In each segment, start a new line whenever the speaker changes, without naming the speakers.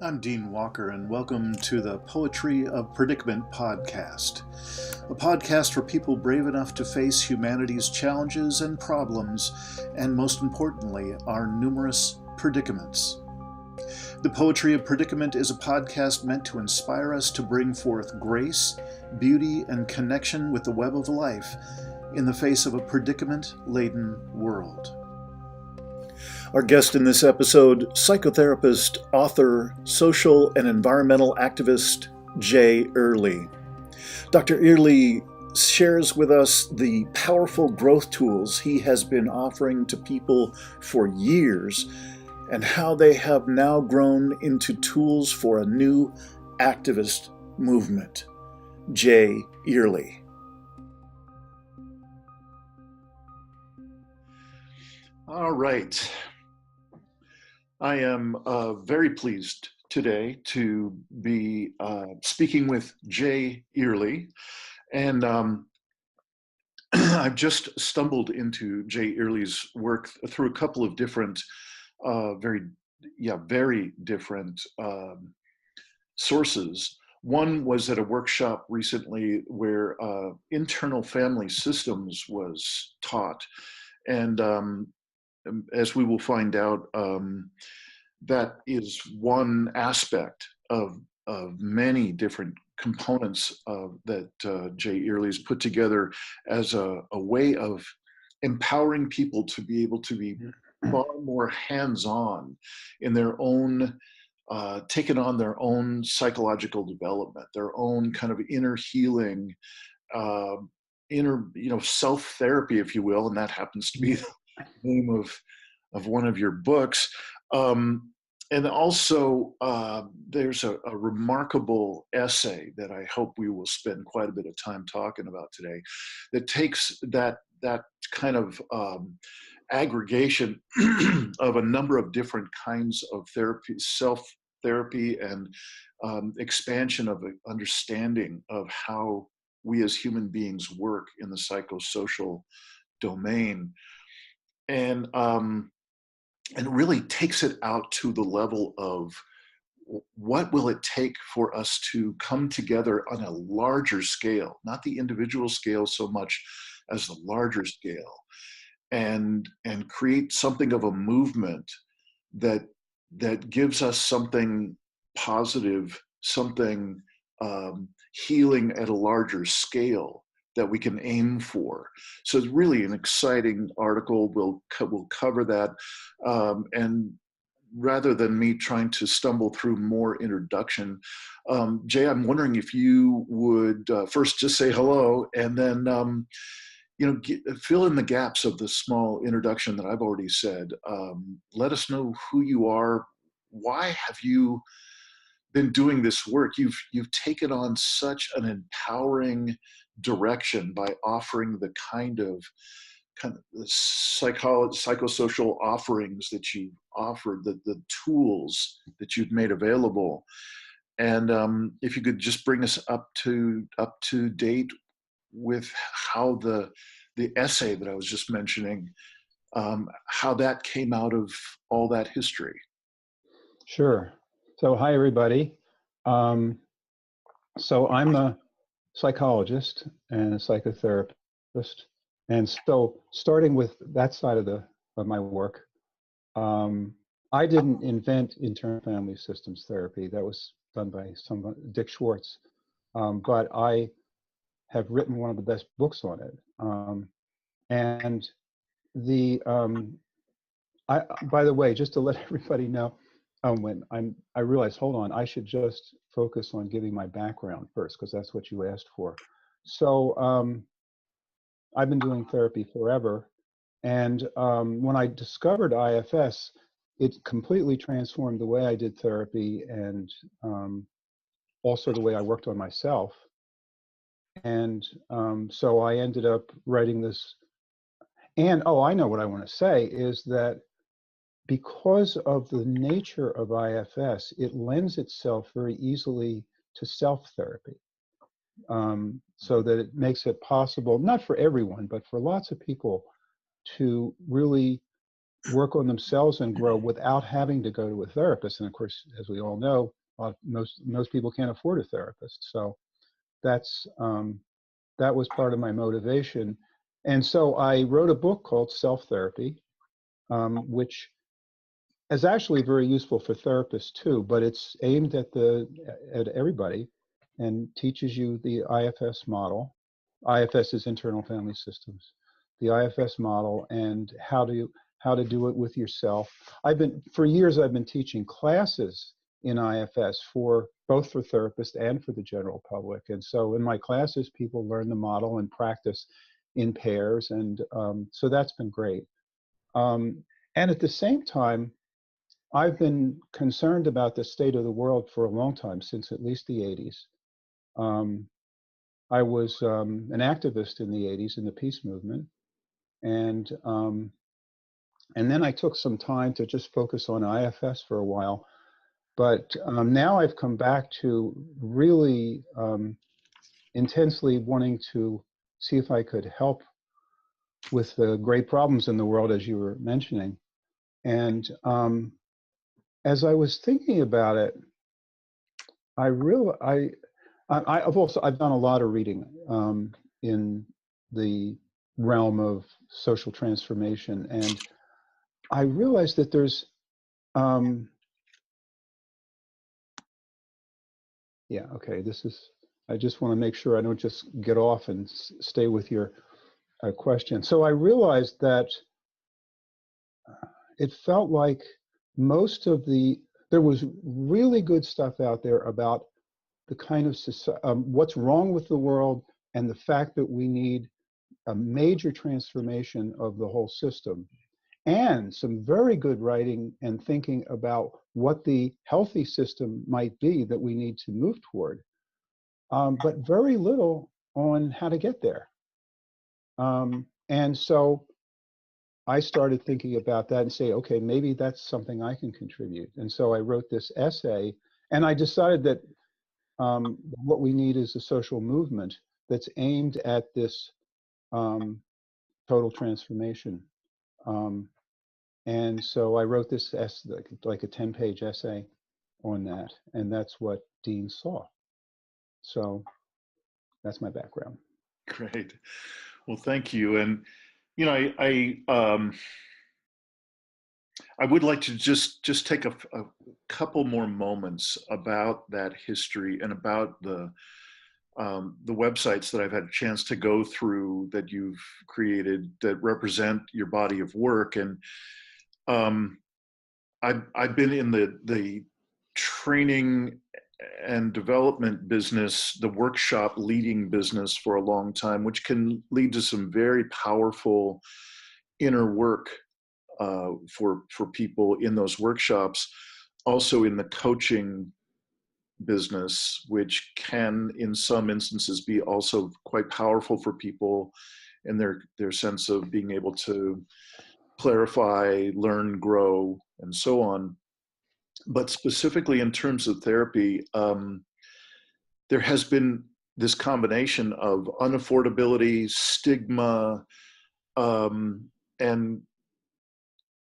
I'm Dean Walker, and welcome to the Poetry of Predicament podcast, a podcast for people brave enough to face humanity's challenges and problems, and most importantly, our numerous predicaments. The Poetry of Predicament is a podcast meant to inspire us to bring forth grace, beauty, and connection with the web of life in the face of a predicament-laden world. Our guest in this episode, psychotherapist, author, social and environmental activist, Jay Earley. Dr. Earley shares with us the powerful growth tools he has been offering to people for years and how they have now grown into tools for a new activist movement. Jay Earley. All right. I am very pleased today to be speaking with Jay Earley, and I've just stumbled into Jay Earley's work through a couple of different, very different sources. One was at a workshop recently where internal family systems was taught, and as we will find out, that is one aspect of many different components that Jay Earley has put together as a way of empowering people to be able to be far more hands-on in their own, taking on their own psychological development, their own kind of inner healing, inner, self-therapy, if you will, and that happens to be the name of one of your books. And also, there's a remarkable essay that I hope we will spend quite a bit of time talking about today that takes that kind of aggregation of a number of different kinds of therapy, self-therapy, and expansion of understanding of how we as human beings work in the psychosocial domain. And it really takes it out to the level of what will it take for us to come together on a larger scale, not the individual scale so much as the larger scale, and create something of a movement that gives us something positive, something healing at a larger scale that we can aim for. So it's really an exciting article. We'll cover that. And rather than me trying to stumble through more introduction, Jay, I'm wondering if you would first just say hello, and then fill in the gaps of the small introduction that I've already said. Let us know who you are. Why have you been doing this work? You've taken on such an empowering direction by offering the kind of psychosocial offerings that you've offered, the tools that you've made available. And if you could just bring us up to date with how the essay that I was just mentioning, how that came out of all that history.
Sure. So hi, everybody. So I'm a psychologist and a psychotherapist. And so starting with that side of my work, I didn't invent internal family systems therapy. That was done by Dick Schwartz. But I have written one of the best books on it. And by the way, just to let everybody know, when I realized, hold on, I should just focus on giving my background first, because that's what you asked for. So I've been doing therapy forever. And when I discovered IFS, it completely transformed the way I did therapy and also the way I worked on myself. And so I ended up writing this. And, I know what I want to say is that because of the nature of IFS, it lends itself very easily to self-therapy, so that it makes it possible, not for everyone, but for lots of people, to really work on themselves and grow without having to go to a therapist. And of course, as we all know, most people can't afford a therapist. So that's that was part of my motivation. And so I wrote a book called Self Therapy, which is actually very useful for therapists too, but it's aimed at everybody and teaches you the IFS model. IFS is internal family systems. The IFS model and how to do it with yourself. For years I've been teaching classes in IFS for both for therapists and for the general public. And so in my classes, people learn the model and practice in pairs, and so that's been great. And at the same time, I've been concerned about the state of the world for a long time, since at least the 80s. I was an activist in the 80s in the peace movement, and then I took some time to just focus on IFS for a while. But now I've come back to really intensely wanting to see if I could help with the great problems in the world, as you were mentioning. And as I was thinking about it, I've done a lot of reading in the realm of social transformation, and I realized that there's yeah, okay, I just want to make sure I don't just get off and stay with your question. So I realized that it felt like there was really good stuff out there about the kind of what's wrong with the world and the fact that we need a major transformation of the whole system, and some very good writing and thinking about what the healthy system might be that we need to move toward, but very little on how to get there. And so I started thinking about that and say, okay, maybe that's something I can contribute. And so I wrote this essay, and I decided that what we need is a social movement that's aimed at this total transformation. And so I wrote this essay, like a 10-page essay on that, and that's what Dean saw. So that's my background.
Great. Well, thank you. And you know, I would like to just take a couple more moments about that history and about the websites that I've had a chance to go through that you've created that represent your body of work. And I've been in the training and development business, the workshop leading business for a long time, which can lead to some very powerful inner work for people in those workshops. Also in the coaching business, which can in some instances be also quite powerful for people in their sense of being able to clarify, learn, grow, and so on. But specifically in terms of therapy, there has been this combination of unaffordability, stigma, and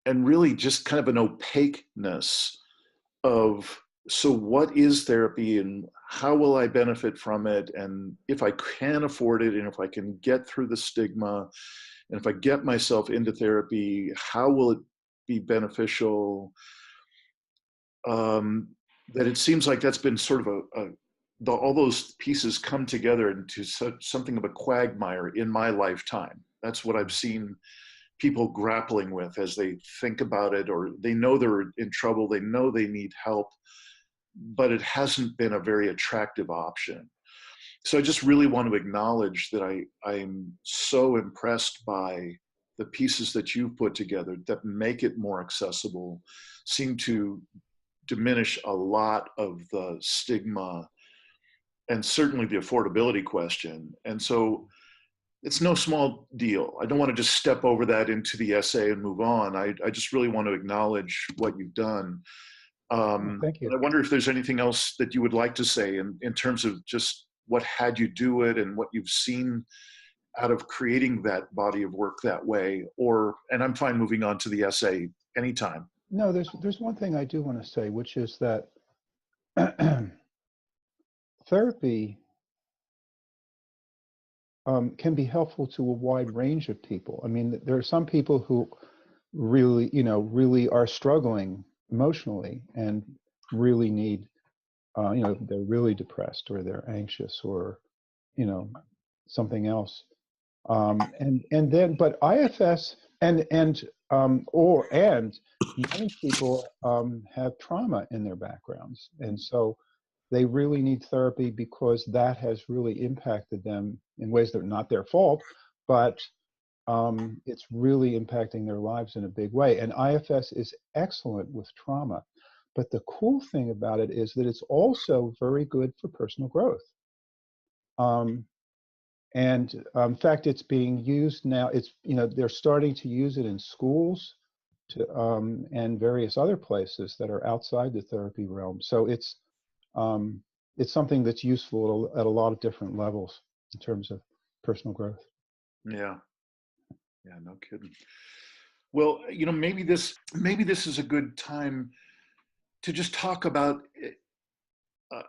really just kind of an opaqueness of, so what is therapy and how will I benefit from it? And if I can afford it, and if I can get through the stigma, and if I get myself into therapy, how will it be beneficial? That it seems like that's been sort of all those pieces come together into something of a quagmire in my lifetime. That's what I've seen people grappling with as they think about it, or they know they're in trouble, they know they need help, but it hasn't been a very attractive option. So I just really want to acknowledge that I'm so impressed by the pieces that you've put together that make it more accessible, seem to diminish a lot of the stigma and certainly the affordability question. And so it's no small deal. I don't want to just step over that into the essay and move on. I just really want to acknowledge what you've done.
Thank you.
I wonder if there's anything else that you would like to say in terms of just what had you do it and what you've seen out of creating that body of work that way, and I'm fine moving on to the essay anytime.
No, there's one thing I do want to say, which is that therapy can be helpful to a wide range of people. I mean, there are some people who really, really are struggling emotionally and really need, they're really depressed or they're anxious or, you know, something else. And then, but IFS and many people have trauma in their backgrounds, and so they really need therapy because that has really impacted them in ways that are not their fault, but it's really impacting their lives in a big way. And IFS is excellent with trauma. But the cool thing about it is that it's also very good for personal growth. And in fact, it's being used now. It's, they're starting to use it in schools and various other places that are outside the therapy realm. So it's something that's useful at a lot of different levels in terms of personal growth.
Yeah. Yeah, no kidding. Well, maybe this is a good time to just talk about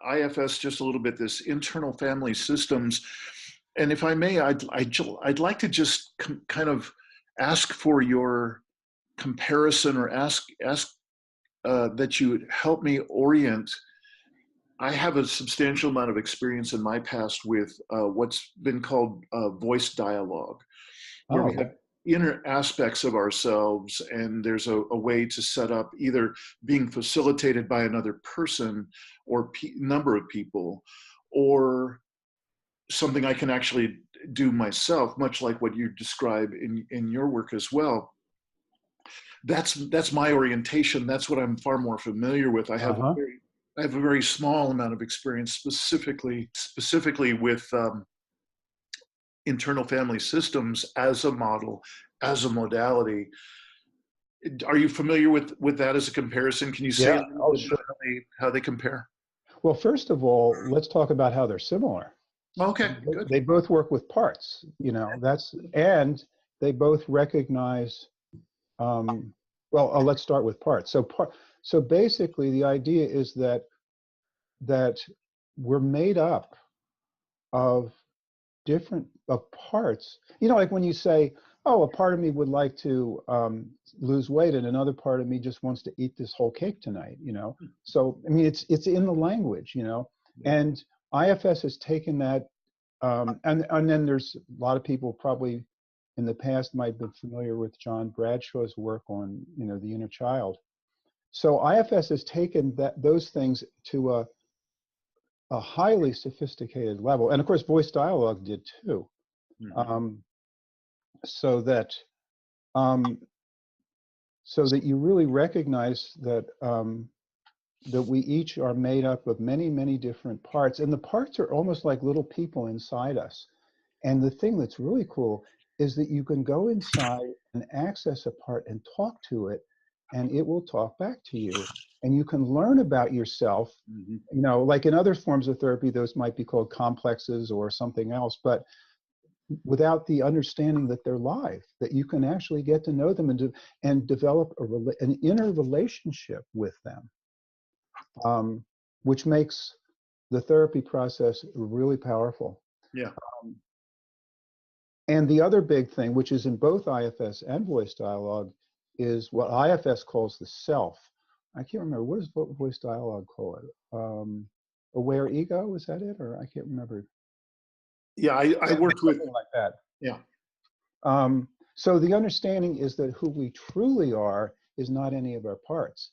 IFS just a little bit, this internal family systems. And if I may, I'd like to just kind of ask for your comparison, or ask that you help me orient. I have a substantial amount of experience in my past with what's been called voice dialogue, where
Oh,
we have inner aspects of ourselves, and there's a way to set up either being facilitated by another person or number of people, or something I can actually do myself, much like what you describe in your work as well. That's my orientation. That's what I'm far more familiar with.
uh-huh.
I have a very small amount of experience specifically with internal family systems as a model, as a modality. Are you familiar with that as a comparison? Can you say a
Yeah.
little
Oh,
bit
sure.
about how they compare?
Well, first of all, let's talk about how they're similar.
Okay, good.
They both work with parts, and they both recognize, let's start with parts. So basically the idea is that we're made up of of parts. Like when you say, oh, a part of me would like to lose weight and another part of me just wants to eat this whole cake tonight, So, I mean, it's in the language,
Yeah.
and IFS has taken that, and then there's a lot of people probably in the past might have been familiar with John Bradshaw's work on, the inner child. So IFS has taken those things to a highly sophisticated level, and of course, voice dialogue did too.
Mm-hmm.
Um, so that um, you really recognize that we each are made up of many, many different parts, and the parts are almost like little people inside us. And the thing that's really cool is that you can go inside and access a part and talk to it, and it will talk back to you. And you can learn about yourself.
Mm-hmm.
Like in other forms of therapy, those might be called complexes or something else, but without the understanding that they're live, that you can actually get to know them and develop an inner relationship with them, which makes the therapy process really powerful.
Yeah.
And the other big thing, which is in both IFS and voice dialogue, is what IFS calls the self. I can't remember, what does voice dialogue call it? Aware ego, is that it? Or I can't remember.
Yeah, I worked with,
something like that.
yeah.
So the understanding is that who we truly are is not any of our parts.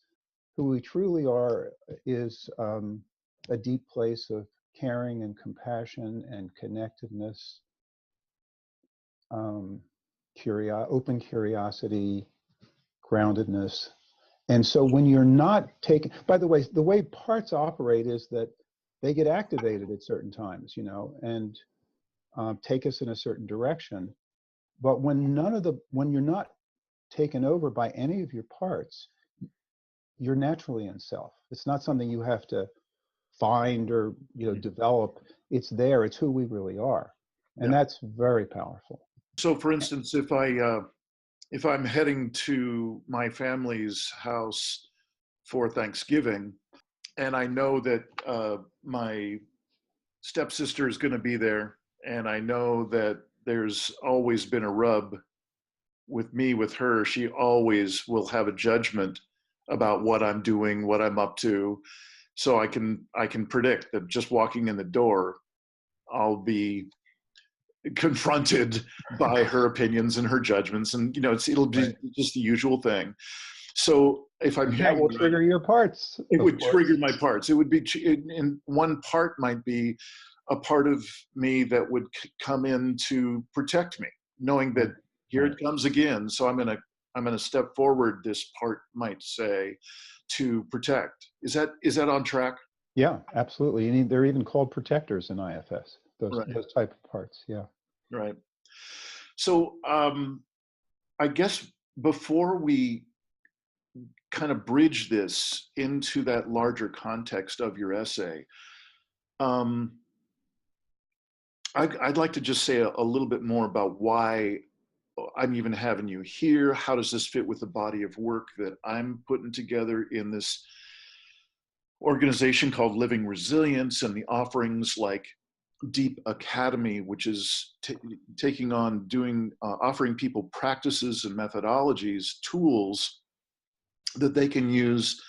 Who we truly are is a deep place of caring and compassion and connectedness, open curiosity, groundedness. And so when you're not taking, by the way parts operate is that they get activated at certain times, and take us in a certain direction. But when you're not taken over by any of your parts, you're naturally in self. It's not something you have to find or develop. It's there. It's who we really are, and
Yeah.
that's very powerful.
So, for instance, if I if I'm heading to my family's house for Thanksgiving, and I know that my stepsister is going to be there, and I know that there's always been a rub with me with her. She always will have a judgment about what I'm doing, what I'm up to. So I can predict that just walking in the door, I'll be confronted by her opinions and her judgments, and it'll be
Right.
just the usual thing. So if I'm
And that
hearing
will
right,
trigger your parts,
it
of
would trigger
course.
my parts. It would be, and one part might be a part of me that would come in to protect me, knowing that
Right.
here
Right.
it comes again. So I'm gonna step forward. This part might say to protect. Is that on track?
Yeah, absolutely. And they're even called protectors in IFS,
Right.
those type of parts. Yeah.
Right. So I guess before we kind of bridge this into that larger context of your essay, um, I'd like to just say a little bit more about why I'm even having you here. How does this fit with the body of work that I'm putting together in this organization called Living Resilience, and the offerings like Deep Academy, which is taking on doing offering people practices and methodologies, tools that they can use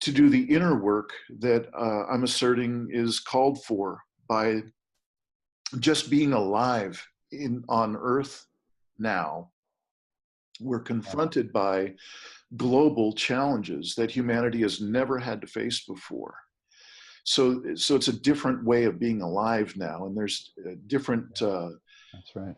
to do the inner work that I'm asserting is called for by just being alive on Earth now. We're
Yeah.
confronted by global challenges that humanity has never had to face before. So it's a different way of being alive now, and there's different
Yeah. That's right.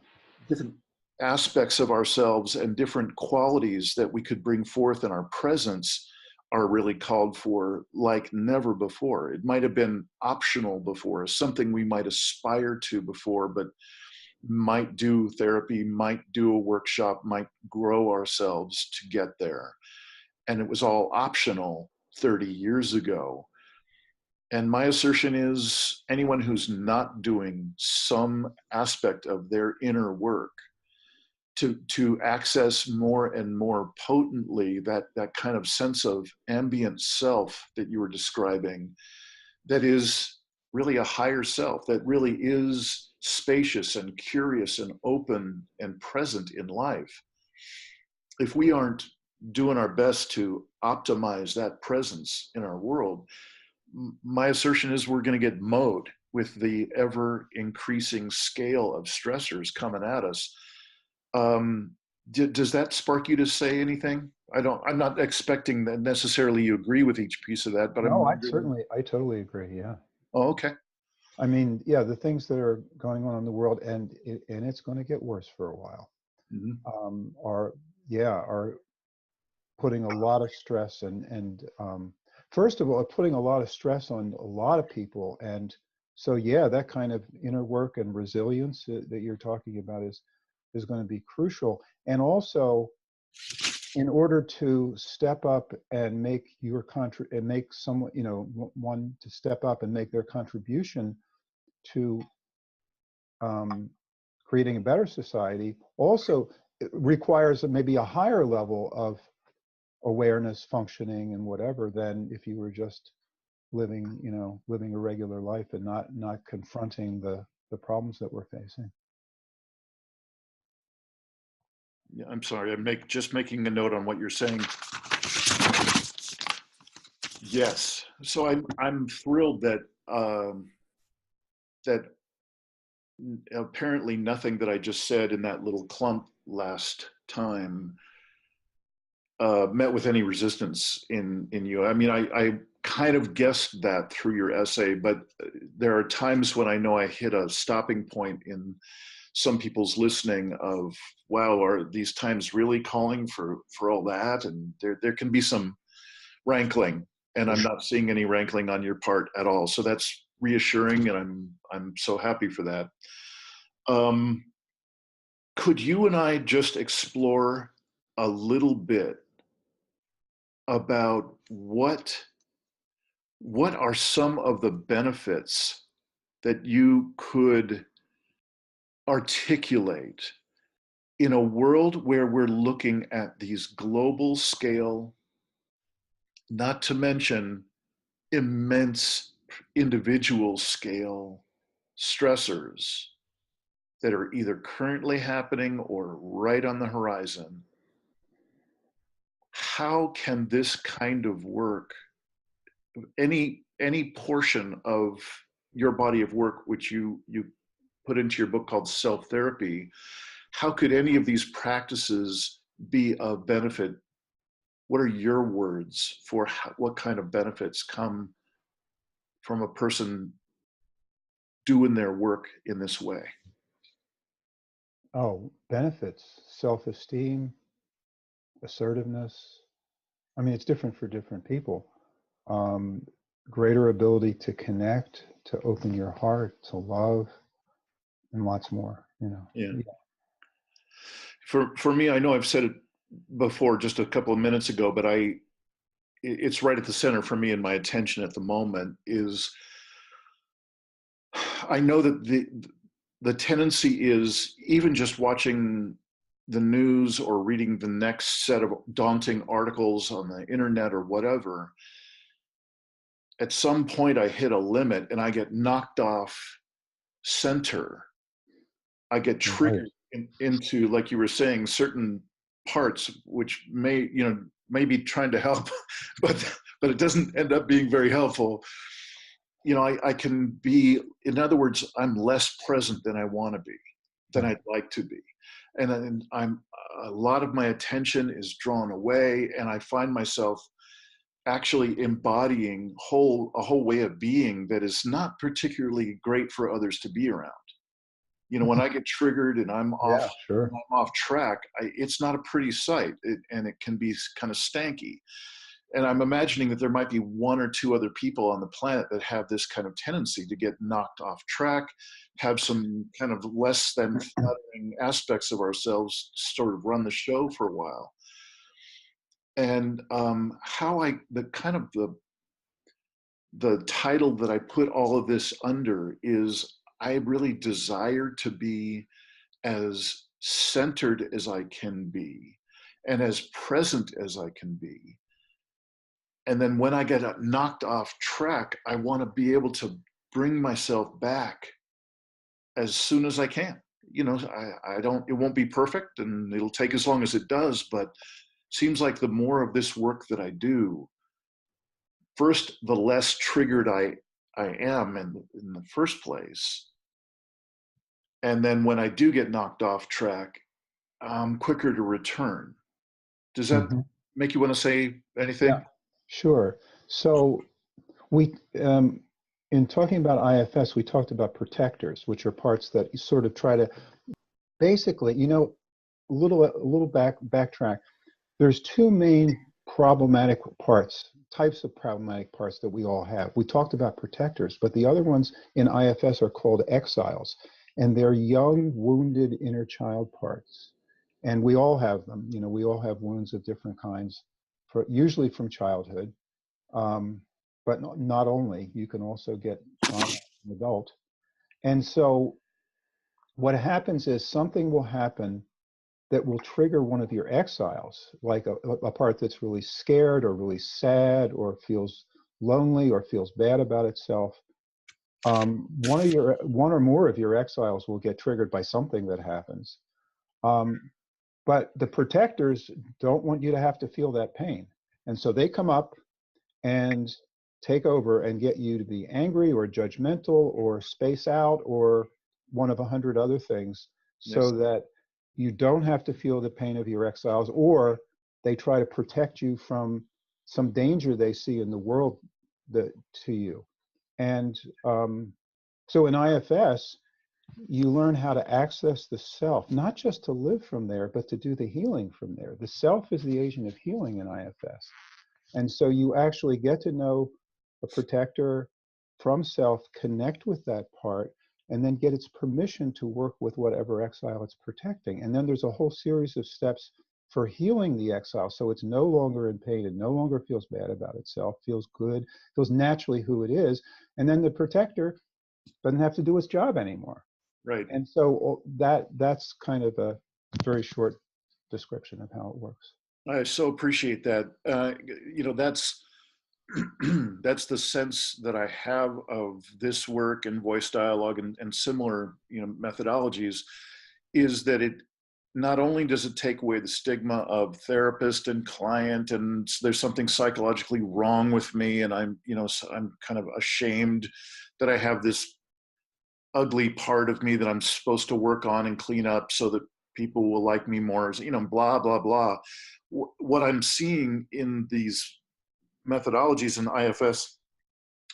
different aspects of ourselves and different qualities that we could bring forth in our presence are really called for like never before. It might have been optional before, something we might aspire to before, but might do therapy, might do a workshop, might grow ourselves to get there. And it was all optional 30 years ago. And my assertion is anyone who's not doing some aspect of their inner work to access more and more potently that kind of sense of ambient self that you were describing, that is really a higher self, that really is spacious and curious and open and present in life. If we aren't doing our best to optimize that presence in our world, my assertion is we're going to get mowed with the ever increasing scale of stressors coming at us. Um, does that spark you to say anything? I'm not expecting that necessarily you agree with each piece of that, but I'm
No,
wondering.
I totally agree. Yeah.
Oh, okay.
I mean, yeah, the things that are going on in the world, and it's going to get worse for a while,
Mhm.
are, yeah, are putting a lot of stress first of all, putting a lot of stress on a lot of people. And so, yeah, that kind of inner work and resilience that you're talking about is going to be crucial. And also, in order to step up and make and make someone, one to step up and make their contribution to creating a better society, also requires maybe a higher level of awareness, functioning, and whatever than if you were just living a regular life and not confronting the problems that we're facing.
Yeah, I'm sorry. Just making a note on what you're saying. Yes. So I'm thrilled that that apparently nothing that I just said in that little clump last time met with any resistance in you. I mean, I kind of guessed that through your essay, but there are times when I know I hit a stopping point in some people's listening of, wow, are these times really calling for all that? And there can be some rankling, and I'm not seeing any rankling on your part at all. So that's reassuring, and I'm so happy for that. Um, could you and I just explore a little bit about what are some of the benefits that you could articulate in a world where we're looking at these global scale, not to mention immense individual scale stressors that are either currently happening or right on the horizon, how can this kind of work, any portion of your body of work, which you put into your book called Self Therapy, how could any of these practices be of benefit? What are your words for what kind of benefits come from a person doing their work in this way?
Oh, benefits, self-esteem, assertiveness. I mean, it's different for different people. Um, Greater ability to connect, to open your heart, to love, and lots more, you know.
Yeah.
Yeah.
For me, I know I've said it before just a couple of minutes ago, but it's right at the center for me, and my attention at the moment is, I know that the tendency is, even just watching the news or reading the next set of daunting articles on the internet or whatever, at some point I hit a limit and I get knocked off center. I get
Right.
triggered into, like you were saying, certain parts which may be trying to help, but it doesn't end up being very helpful. I can be, in other words, I'm less present than I want to be, than
Right.
I'd like to be. And then a lot of my attention is drawn away, and I find myself actually embodying a whole way of being that is not particularly great for others to be around. When I get triggered and I'm
Yeah, sure.
off track, it's not a pretty sight, and it can be kind of stanky. And I'm imagining that there might be one or two other people on the planet that have this kind of tendency to get knocked off track, have some kind of less than flattering aspects of ourselves sort of run the show for a while. And how the title that I put all of this under is, I really desire to be as centered as I can be and as present as I can be. And then when I get knocked off track, I want to be able to bring myself back as soon as I can. I don't, it won't be perfect and it'll take as long as it does, but seems like the more of this work that I do, first, the less triggered I am in the first place. And then when I do get knocked off track, I'm quicker to return. Does that
Mhm.
make you want to say
Yeah,
anything?
sure. So we, in talking about IFS, we talked about protectors, which are parts that you sort of try to, basically, a little backtrack. There's two main problematic parts, types of problematic parts that we all have. We talked about protectors, but the other ones in IFS are called exiles, and they're young, wounded inner child parts. And we all have them. We all have wounds of different kinds, usually from childhood. Um, but not only, you can also get trauma as an adult. And so what happens is something will happen that will trigger one of your exiles, like a part that's really scared or really sad or feels lonely or feels bad about itself. One or more of your exiles will get triggered by something that happens. Um, but the protectors don't want you to have to feel that pain. And so they come up and take over and get you to be angry or judgmental or space out or one of 100 other things,
Yes.
so that you don't have to feel the pain of your exiles, or they try to protect you from some danger they see in the world to you. And so in IFS, you learn how to access the self, not just to live from there, but to do the healing from there. The self is the agent of healing in IFS. And so you actually get to know a protector from self, connect with that part, and then get its permission to work with whatever exile it's protecting. And then there's a whole series of steps for healing the exile, so it's no longer in pain, it no longer feels bad about itself, feels good, feels naturally who it is. And then the protector doesn't have to do its job anymore.
Right.
And so that's kind of very short description of how it works.
I so appreciate that. That's that's the sense that I have of this work and voice dialogue and similar, methodologies, is that it not only does it take away the stigma of therapist and client, and there's something psychologically wrong with me, and I'm kind of ashamed that I have this ugly part of me that I'm supposed to work on and clean up so that people will like me more, blah, blah, blah. What I'm seeing in these methodologies in IFS,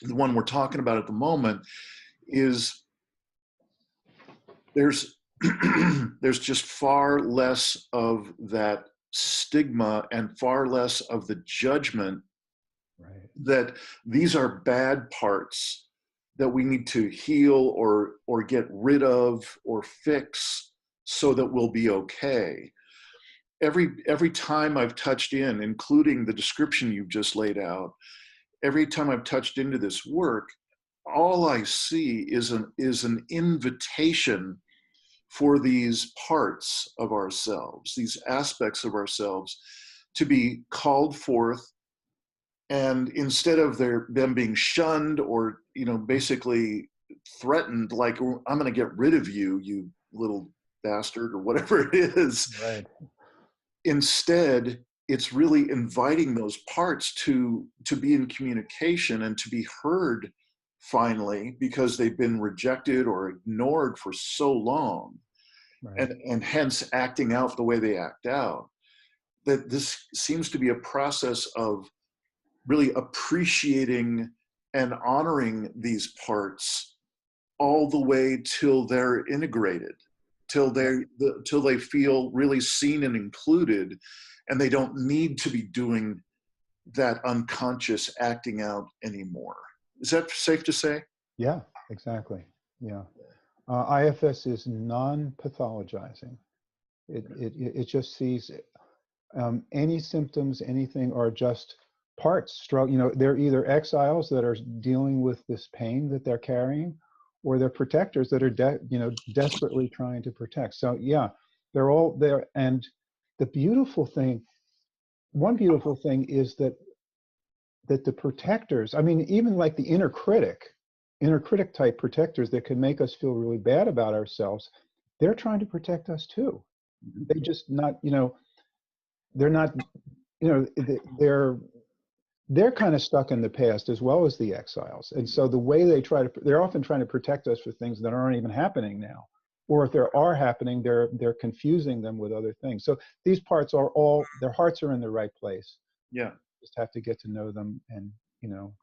the one we're talking about at the moment, is there's there's just far less of that stigma and far less of the judgment,
Right.
that these are bad parts that we need to heal or get rid of or fix so that we'll be okay. Every time I've touched in, including the description you've just laid out, every time I've touched into this work, all I see is an invitation for these parts of ourselves, these aspects of ourselves, to be called forth. And instead of them being shunned or basically threatened, like, I'm going to get rid of you, you little bastard, or whatever it is,
Right.
instead it's really inviting those parts to be in communication and to be heard finally, because they've been rejected or ignored for so long,
Right.
and hence acting out the way they act out. That this seems to be a process of really appreciating and honoring these parts all the way till they're integrated, till they feel really seen and included, and they don't need to be doing that unconscious acting out anymore. Is that safe to say?
Yeah, exactly. Yeah. IFS is non-pathologizing. It just sees any symptoms, anything, are just parts. They're either exiles that are dealing with this pain that they're carrying, or they're protectors that are desperately trying to protect. So yeah, they're all there. And the beautiful thing, one beautiful thing, is that the protectors, I mean, even like the inner critic type protectors that can make us feel really bad about ourselves, they're trying to protect us too. They just not, they're not, they're kind of stuck in the past as well as the exiles. And so the way they're often trying to protect us for things that aren't even happening now. Or if there are happening, they're confusing them with other things. So these parts are all, their hearts are in the right place.
Yeah.
Just have to get to know them and,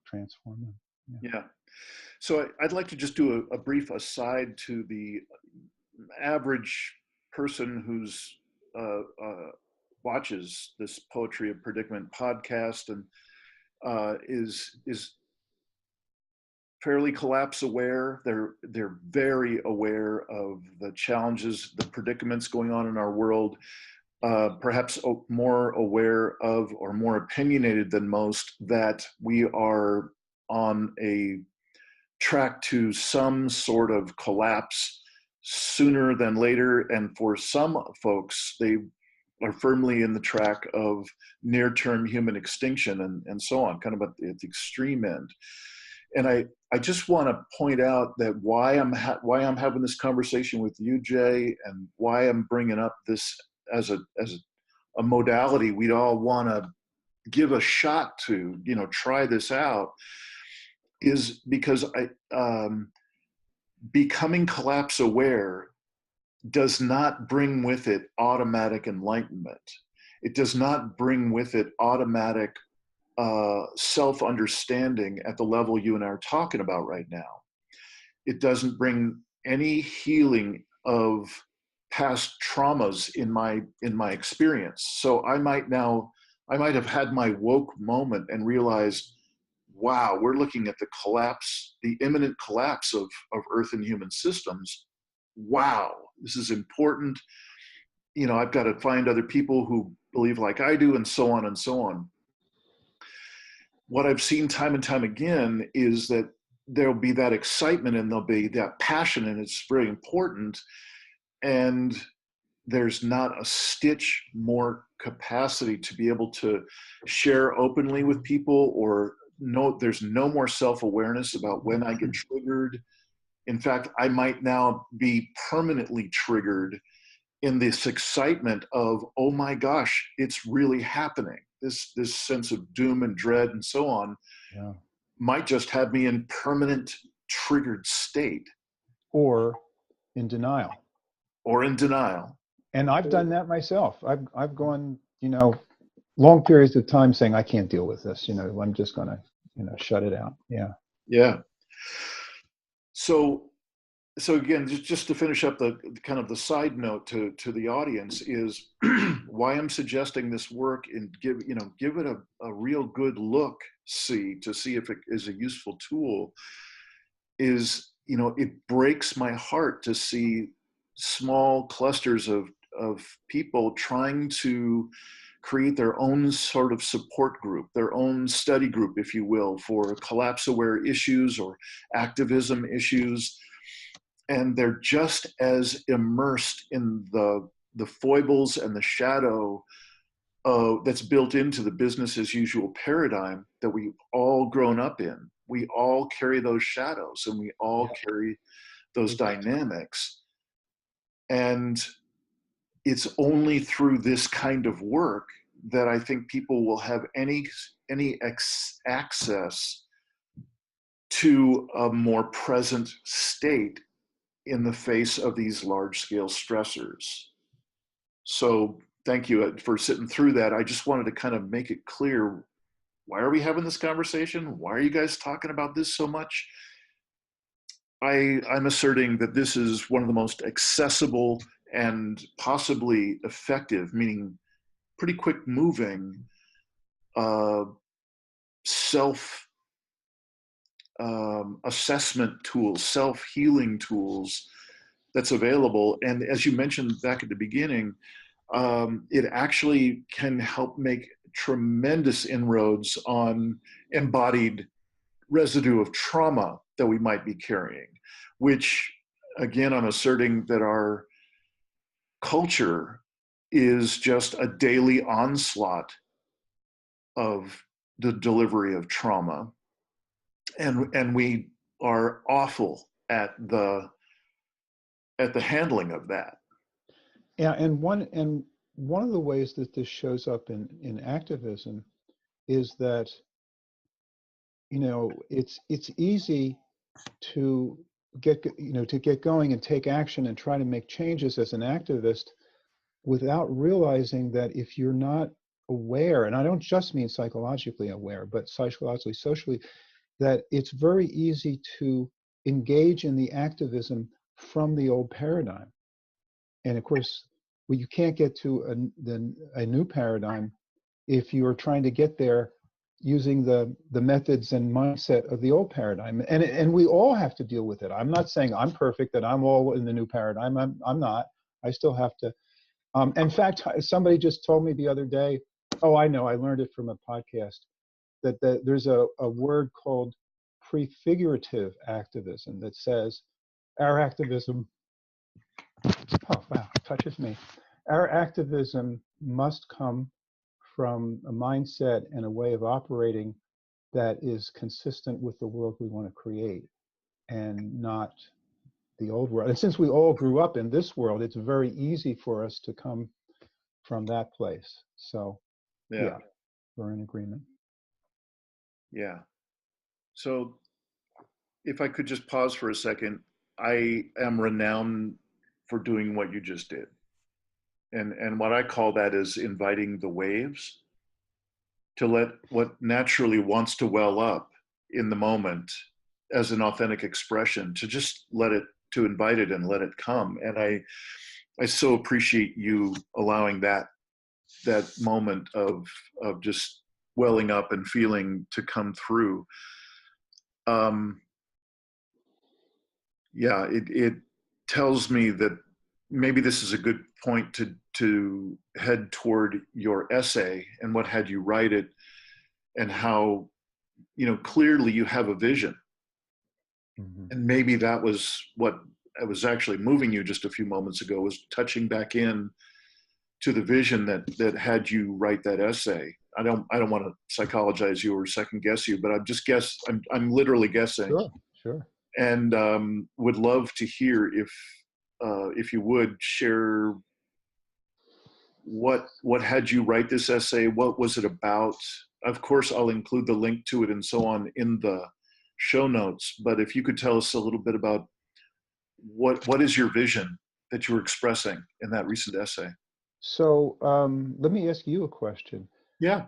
transform them. Yeah.
Yeah. So I'd like to just do a brief aside to the average person who's watches this Poetry of Predicament podcast and is fairly collapse aware. They're very aware of the challenges, the predicaments going on in our world. Perhaps more aware of, or more opinionated than most, that we are on a track to some sort of collapse sooner than later. And for some folks, they are firmly in the track of near-term human extinction and so on, kind of at the extreme end. And I just want to point out that why I'm having this conversation with you, Jay, and why I'm bringing up this as a modality we'd all want to give a shot to, try this out, is because becoming collapse aware does not bring with it automatic enlightenment. It does not bring with it automatic self-understanding at the level you and I are talking about right now. It doesn't bring any healing of past traumas in my experience. So I might have had my woke moment and realized, wow, we're looking at the imminent collapse of Earth and human systems. Wow, this is important. I've got to find other people who believe like I do, and so on and so on. What I've seen time and time again is that there'll be that excitement and there'll be that passion, and it's very important. And there's not a stitch more capacity to be able to share openly with people, or no, there's no more self-awareness about when I get triggered. In fact, I might now be permanently triggered in this excitement of, oh my gosh, it's really happening. This sense of doom and dread and so on
Yeah.
might just have me in permanent triggered state.
Or in denial.
Or in denial.
And I've done that myself. I've gone, long periods of time saying, I can't deal with this, I'm just gonna, shut it out. Yeah.
Yeah. So again, just to finish up the kind of the side note to the audience is why I'm suggesting this work and give it a real good look, to see if it is a useful tool, is, it breaks my heart to see small clusters of people trying to create their own sort of support group, their own study group, if you will, for collapse-aware issues or activism issues. And they're just as immersed in the foibles and the shadow that's built into the business as usual paradigm that we've all grown up in. We all carry those shadows, and we all carry those dynamics. And it's only through this kind of work that I think people will have any access to a more present state in the face of these large-scale stressors. So thank you for sitting through that. I just wanted to kind of make it clear, why are we having this conversation? Why are you guys talking about this so much? I'm asserting that this is one of the most accessible and possibly effective, meaning pretty quick moving, self assessment tools, self-healing tools that's available. And as you mentioned back at the beginning, it actually can help make tremendous inroads on embodied residue of trauma that we might be carrying, which, again, I'm asserting that our culture is just a daily onslaught of the delivery of trauma. And we are awful at the handling of that.
Yeah, and one of the ways that this shows up in activism is that, it's easy to get going and take action and try to make changes as an activist without realizing that if you're not aware, and I don't just mean psychologically aware, but psychologically, socially, that it's very easy to engage in the activism from the old paradigm. And of course, you can't get to a new paradigm if you're trying to get there using the methods and mindset of the old paradigm. And we all have to deal with it. I'm not saying I'm perfect, that I'm all in the new paradigm. I'm not. I still have to. In fact, somebody just told me the other day, oh, I know, I learned it from a podcast, that there's a word called prefigurative activism that says our activism, oh, wow, touches me. Our activism must come from a mindset and a way of operating that is consistent with the world we want to create, and not the old world. And since we all grew up in this world, it's very easy for us to come from that place. So yeah, we're in agreement.
Yeah. So if I could just pause for a second, I am renowned for doing what you just did. And what I call that is inviting the waves to let what naturally wants to well up in the moment as an authentic expression, to just to invite it and let it come. And I so appreciate you allowing that moment of just welling up and feeling to come through. Yeah, it tells me that maybe this is a good point to head toward your essay and what had you write it, and how, clearly you have a vision.
Mm-hmm.
And maybe that was what I was actually moving you just a few moments ago was touching back in to the vision that had you write that essay. I don't want to psychologize you or second guess you, but I'm literally guessing,
Sure, sure.
and would love to hear if you would share what had you write this essay, what was it about. Of course, I'll include the link to it and so on in the show notes, but if you could tell us a little bit about what is your vision that you were expressing in that recent essay.
So let me ask you a question.
Yeah.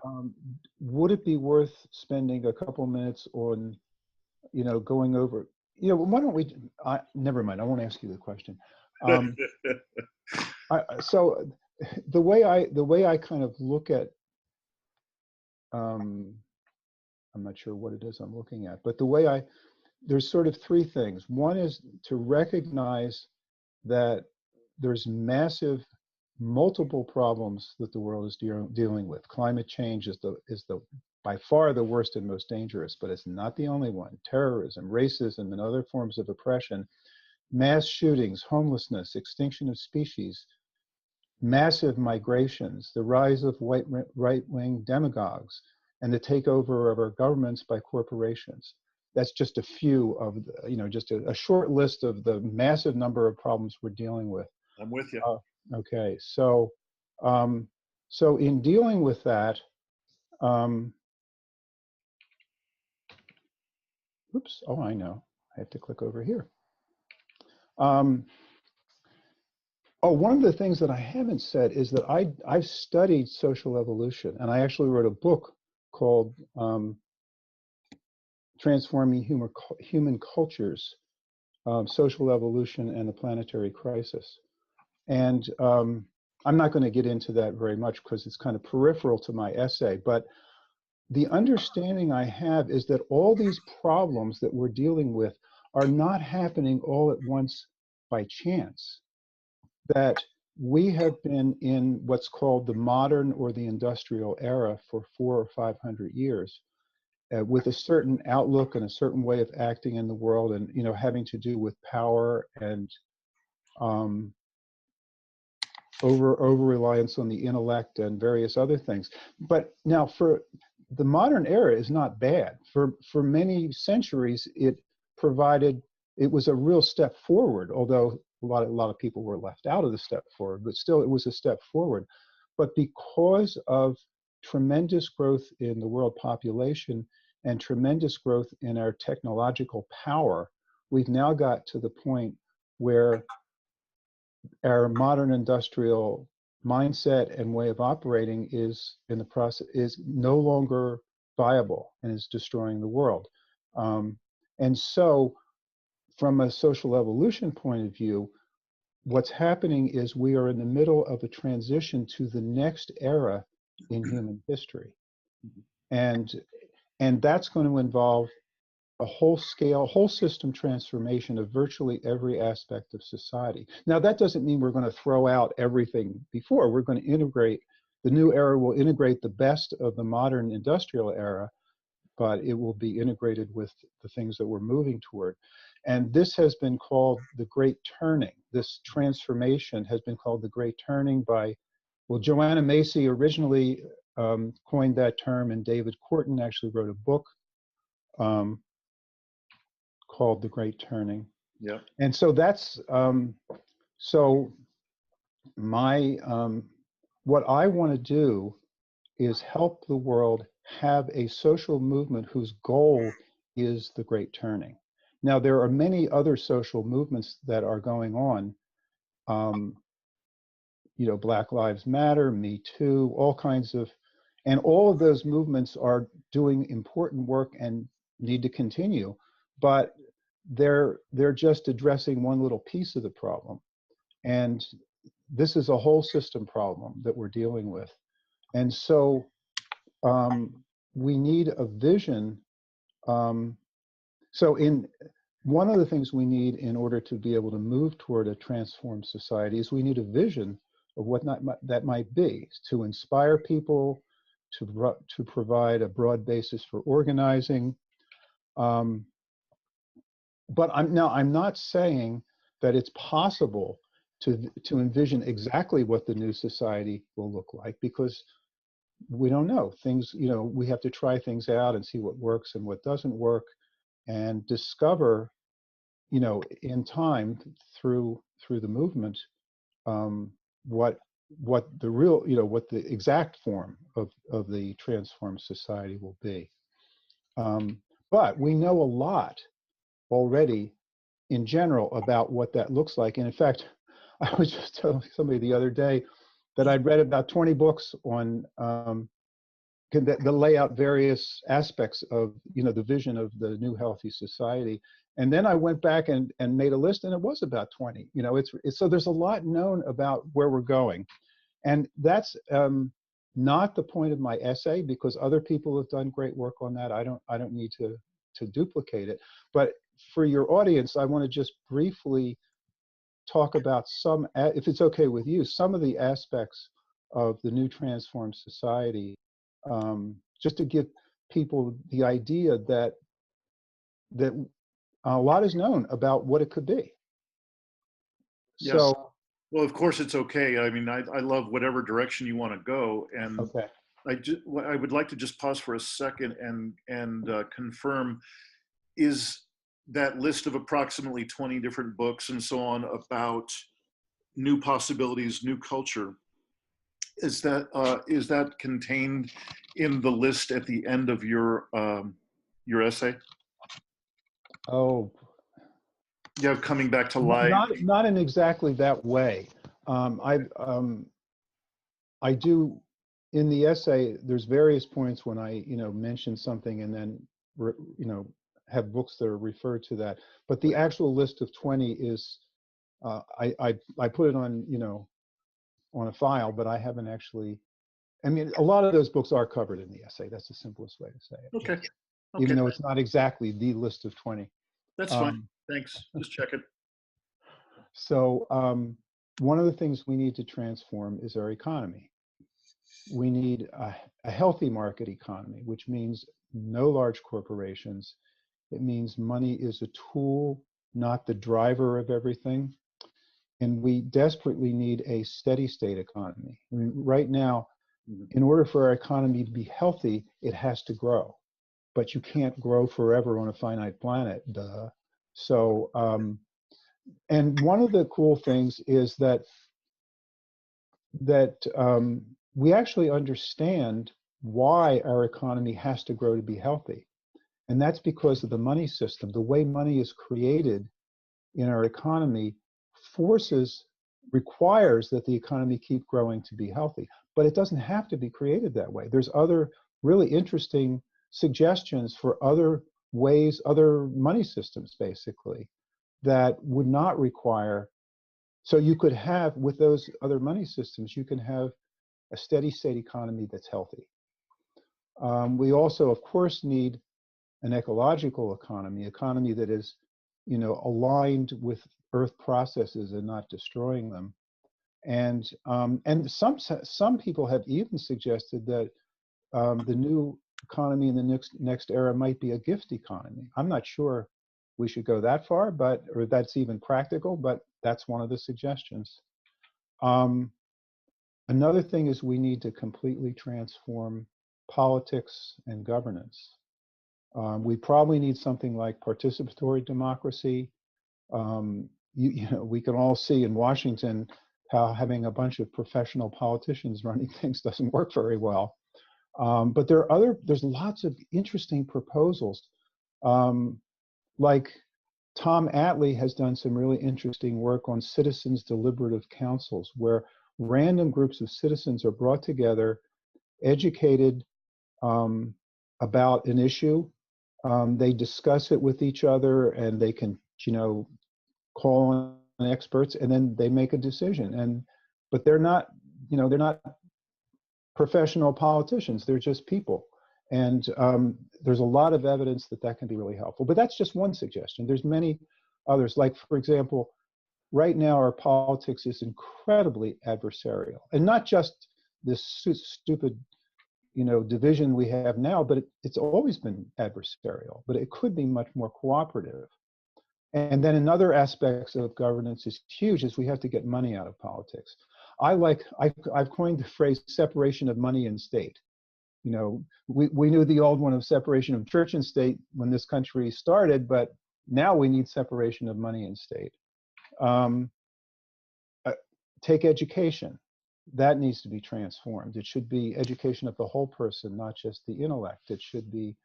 Would it be worth spending a couple minutes on, going over, why don't we, never mind, I won't ask you the question. So the way I kind of look at, I'm not sure what it is I'm looking at, but there's sort of three things. One is to recognize that there's massive multiple problems that the world is dealing with. Climate change is the by far the worst and most dangerous, but it's not the only one. Terrorism, racism, and other forms of oppression, mass shootings, homelessness, extinction of species, massive migrations, the rise of right-wing demagogues, and the takeover of our governments by corporations. That's just a few of the, just a short list of the massive number of problems we're dealing with.
I'm with you.
Okay, so so in dealing with that, oops, oh, I know, I have to click over here. Oh, one of the things that I haven't said is that I've studied social evolution, and I actually wrote a book called Transforming Human Cultures, Social Evolution and the Planetary Crisis. And I'm not going to get into that very much because it's kind of peripheral to my essay, but the understanding I have is that all these problems that we're dealing with are not happening all at once by chance. That we have been in what's called the modern or the industrial era for 400 or 500 years, with a certain outlook and a certain way of acting in the world, and having to do with power and over reliance on the intellect and various other things. But now, for the modern era is not bad. For many centuries, it was a real step forward, although a lot of people were left out of the step forward, but still it was a step forward. But because of tremendous growth in the world population and tremendous growth in our technological power, we've now got to the point where our modern industrial mindset and way of operating is no longer viable and is destroying the world. And so from a social evolution point of view, what's happening is we are in the middle of a transition to the next era in human history. And that's going to involve a whole system transformation of virtually every aspect of society. Now, that doesn't mean we're going to throw out everything before. We're going to integrate, the new era will integrate the best of the modern industrial era, but it will be integrated with the things that we're moving toward. And this has been called the Great Turning. This transformation has been called the Great Turning by, well, Joanna Macy originally coined that term, and David Korten actually wrote a book called The Great Turning.
Yeah.
And so that's, so my, what I want to do is help the world have a social movement whose goal is the Great Turning. Now, there are many other social movements that are going on, Black Lives Matter, Me Too, all kinds of, and all of those movements are doing important work and need to continue, but they're just addressing one little piece of the problem. And this is a whole system problem that we're dealing with. And so we need a vision. So one of the things we need in order to be able to move toward a transformed society is we need a vision of what that might be, to inspire people, to provide a broad basis for organizing. But I'm not saying that it's possible to envision exactly what the new society will look like, because we don't know things. We have to try things out and see what works and what doesn't work, and discover, in time, through the movement, um, what the real, what the exact form of the transformed society will be. But we know a lot already in general about what that looks like. And in fact, I was just telling somebody the other day that I'd read about 20 books on that lay out various aspects of the vision of the new healthy society. And then I went back and made a list, and it was about 20. It's so there's a lot known about where we're going, and that's not the point of my essay, because other people have done great work on that. I don't need to duplicate it. But for your audience, I want to just briefly talk about some, if it's okay with you, some of the aspects of the new transformed society, just to give people the idea that a lot is known about what it could be.
Yes.
So,
Well, of course it's okay. I mean, I love whatever direction you want to go, and
okay.
I would like to just pause for a second and confirm, is that list of approximately 20 different books and so on about new possibilities, new culture, is that contained in the list at the end of your essay?
Oh,
Yeah, coming back to life.
not in exactly that way. I do, in the essay, there's various points when I mention something and then have books that are referred to that. But the actual list of 20 is I put it on on a file, but I haven't actually. I mean, a lot of those books are covered in the essay. That's the simplest way to say it.
Okay.
Even
Okay.
though it's not exactly the list of 20.
That's fine. Thanks. Just check it.
So one of the things we need to transform is our economy. We need a healthy market economy, which means no large corporations. It means money is a tool, not the driver of everything. And we desperately need a steady state economy. I mean, right now, in order for our economy to be healthy, it has to grow. But you can't grow forever on a finite planet, duh. So, and one of the cool things is that we actually understand why our economy has to grow to be healthy. And that's because of the money system. The way money is created in our economy requires that the economy keep growing to be healthy. But it doesn't have to be created that way. There's other really interesting suggestions for other ways, other money systems, basically, that would not require. So you could have, with those other money systems, you can have a steady state economy that's healthy. We also, of course, need an ecological economy that is, aligned with Earth processes and not destroying them. And some people have even suggested that the new economy in the next era might be a gift economy. I'm not sure we should go that far, or that's even practical, but that's one of the suggestions. Another thing is we need to completely transform politics and governance. We probably need something like participatory democracy. We can all see in Washington how having a bunch of professional politicians running things doesn't work very well. But there's lots of interesting proposals. Like Tom Attlee has done some really interesting work on citizens' deliberative councils, where random groups of citizens are brought together, educated about an issue. They discuss it with each other, and they can, call on experts, and then they make a decision. But they're not professional politicians. They're just people. And there's a lot of evidence that can be really helpful. But that's just one suggestion. There's many others. Like, for example, right now our politics is incredibly adversarial, and not just this stupid division we have now, but it's always been adversarial, but it could be much more cooperative. And then another aspects of governance is huge is we have to get money out of politics. I've coined the phrase separation of money and state. You know, we knew the old one of separation of church and state when this country started, but now we need separation of money and state. Take education. That needs to be transformed. It should be education of the whole person, not just the intellect. It should be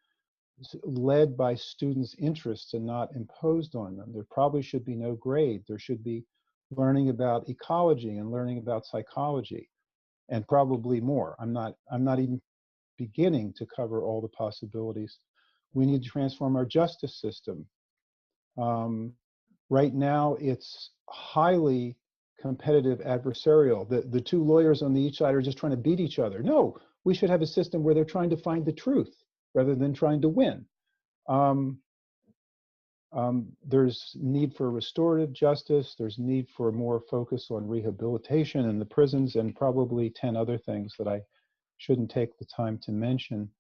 led by students' interests and not imposed on them. There probably should be no grade. There should be learning about ecology and learning about psychology, and probably more. I'm not even beginning to cover all the possibilities. We need to transform our justice system. Right now, it's highly competitive, adversarial. The two lawyers on each side are just trying to beat each other. No, we should have a system where they're trying to find the truth rather than trying to win. There's need for restorative justice. There's need for more focus on rehabilitation in the prisons, and probably 10 other things that I shouldn't take the time to mention.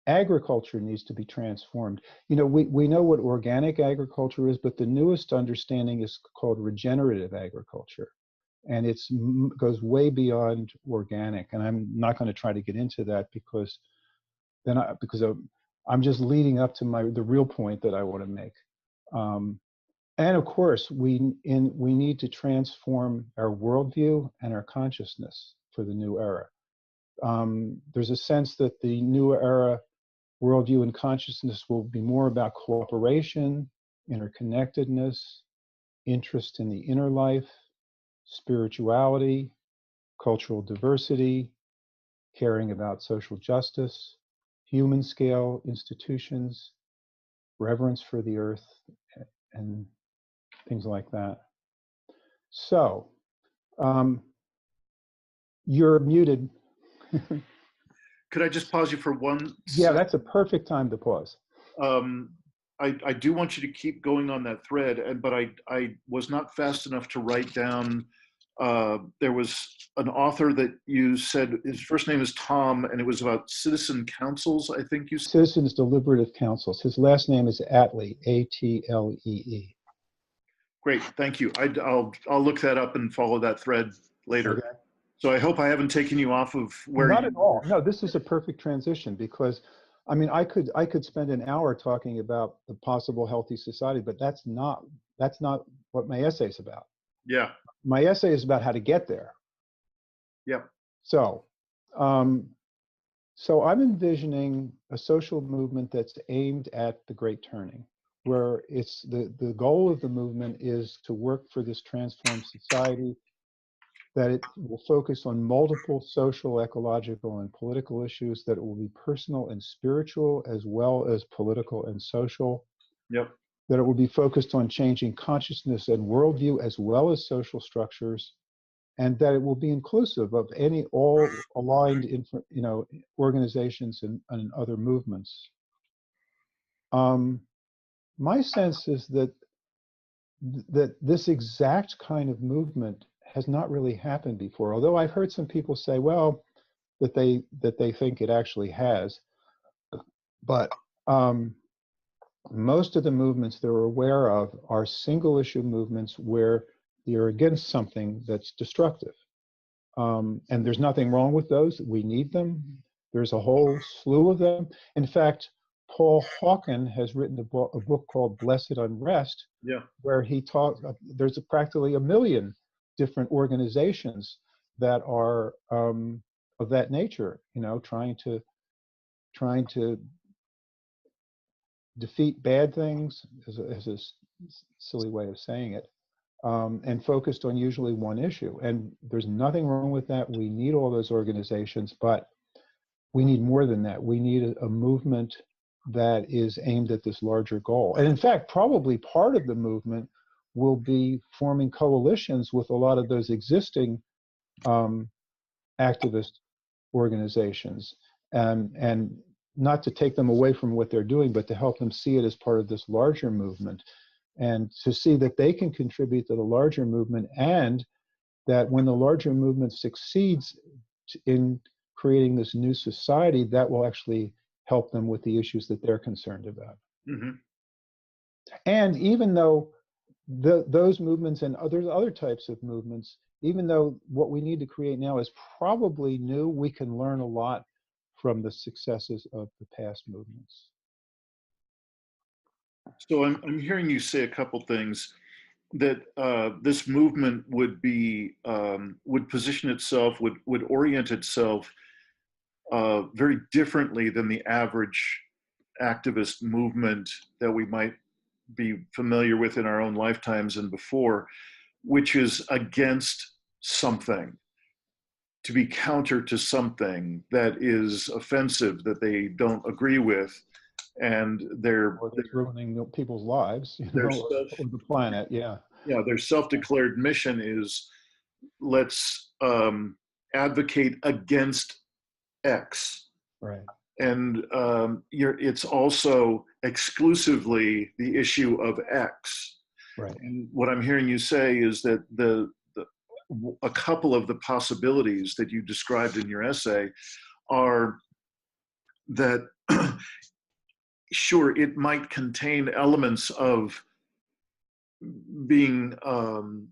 Agriculture needs to be transformed. You know, we know what organic agriculture is, but the newest understanding is called regenerative agriculture. And it goes way beyond organic. And I'm not going to try to get into that because I'm just leading up to the real point that I want to make. And of course, we need to transform our worldview and our consciousness for the new era. There's a sense that the new era worldview and consciousness will be more about cooperation, interconnectedness, interest in the inner life, spirituality, cultural diversity, caring about social justice, human scale institutions, reverence for the earth, and things like that. So, you're muted.
Could I just pause you for one
Yeah,
second?
that's a perfect time to pause.
I do want you to keep going on that thread, but I was not fast enough to write down. There was an author that you said his first name is Tom, and it was about citizen councils, I think you said.
Citizens Deliberative Councils. His last name is Atlee, A-T-L-E-E.
Great, thank you. I'll look that up and follow that thread later.
Okay.
So I hope I haven't taken you off of where
Not
you
at all. No, this is a perfect transition because, I mean, I could spend an hour talking about the possible healthy society, but that's not what my essay is about.
Yeah.
My essay is about how to get there.
Yep.
So, so I'm envisioning a social movement that's aimed at the Great Turning, where it's the goal of the movement is to work for this transformed society, that it will focus on multiple social, ecological, and political issues, that it will be personal and spiritual as well as political and social.
Yep.
That it will be focused on changing consciousness and worldview as well as social structures, and that it will be inclusive of all aligned, organizations and other movements. My sense is that this exact kind of movement has not really happened before. Although I've heard some people say, well, that they think it actually has, but most of the movements they're aware of are single issue movements where you're against something that's destructive. And there's nothing wrong with those. We need them. There's a whole slew of them. In fact, Paul Hawken has written a book called Blessed Unrest,
Yeah.
where he talks, there's practically 1 million different organizations that are of that nature, trying to defeat bad things, as a silly way of saying it, and focused on usually one issue. And there's nothing wrong with that. We need all those organizations, but we need more than that. We need a movement that is aimed at this larger goal. And in fact, probably part of the movement will be forming coalitions with a lot of those existing activist organizations, and not to take them away from what they're doing, but to help them see it as part of this larger movement, and to see that they can contribute to the larger movement, and that when the larger movement succeeds in creating this new society, that will actually help them with the issues that they're concerned about.
Mm-hmm.
And even though those movements and other types of movements, even though what we need to create now is probably new, we can learn a lot from the successes of the past movements.
So I'm hearing you say a couple things that this movement would be would position itself, would orient itself very differently than the average activist movement that we might be familiar with in our own lifetimes and before, which is against something, to be counter to something that is offensive, that they don't agree with, and
Or that's ruining people's lives,
their self,
or the planet. Yeah.
yeah, their self-declared mission is, let's advocate against X.
Right.
And it's also exclusively the issue of X.
Right.
And what I'm hearing you say is that a couple of the possibilities that you described in your essay are that sure, it might contain elements of being on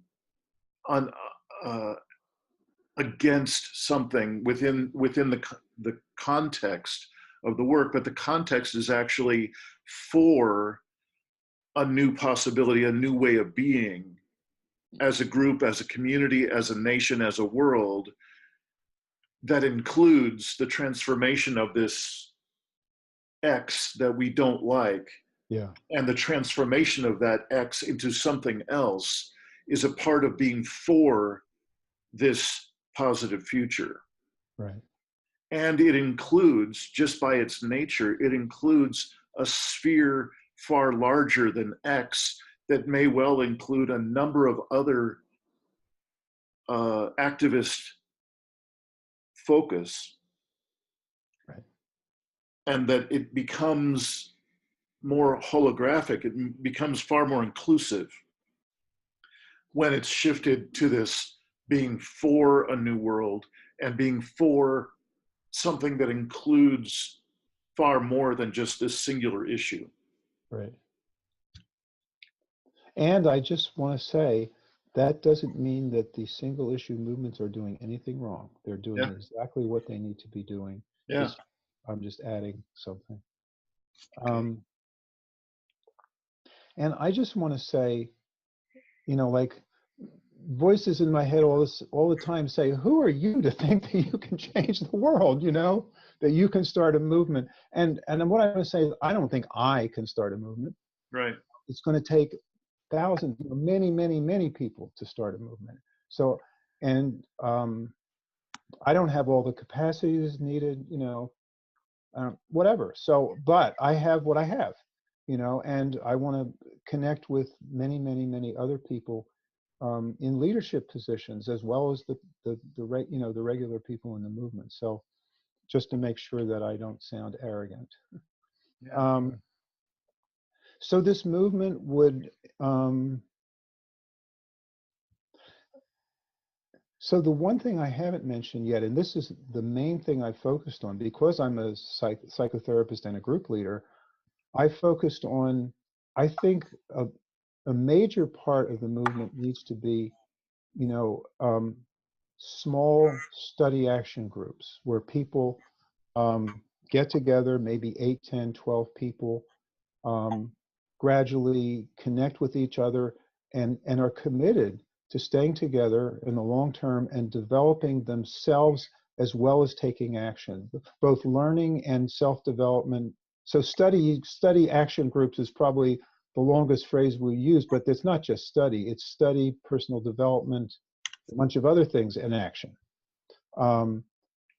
against something within the context of the work, but the context is actually for a new possibility, a new way of being, as a group, as a community, as a nation, as a world, that includes the transformation of this X that we don't like,
Yeah.
and the transformation of that X into something else is a part of being for this positive future.
Right.
And it includes, just by its nature, it includes a sphere far larger than X that may well include a number of other activist focus,
Right.
and that it becomes more holographic, it becomes far more inclusive when it's shifted to this being for a new world and being for something that includes far more than just this singular issue.
Right. And I just want to say that doesn't mean that the single issue movements are doing anything wrong. They're doing
Yeah,
exactly what they need to be doing.
yeah.
Just I'm just adding something.
Okay.
And I just want to say, like voices in my head all the time say, "Who are you to think that you can change the world? That you can start a movement?" And what I want to say is, I don't think I can start a movement.
Right.
It's going to take thousands, many, many, many people to start a movement. So, and I don't have all the capacities needed, whatever. So, but I have what I have, and I want to connect with many, many, many other people in leadership positions, as well as the regular people in the movement. So, just to make sure that I don't sound arrogant.
Yeah.
So this movement would. So the one thing I haven't mentioned yet, and this is the main thing I focused on, because I'm a psychotherapist and a group leader, I focused on, I think a major part of the movement needs to be, you know, um, small study action groups where people get together, maybe 8, 10, 12 people, um, gradually connect with each other and are committed to staying together in the long term and developing themselves as well as taking action, both learning and self-development. So study action groups is probably the longest phrase we use, but it's not just study, it's study, personal development, a bunch of other things in action. Um,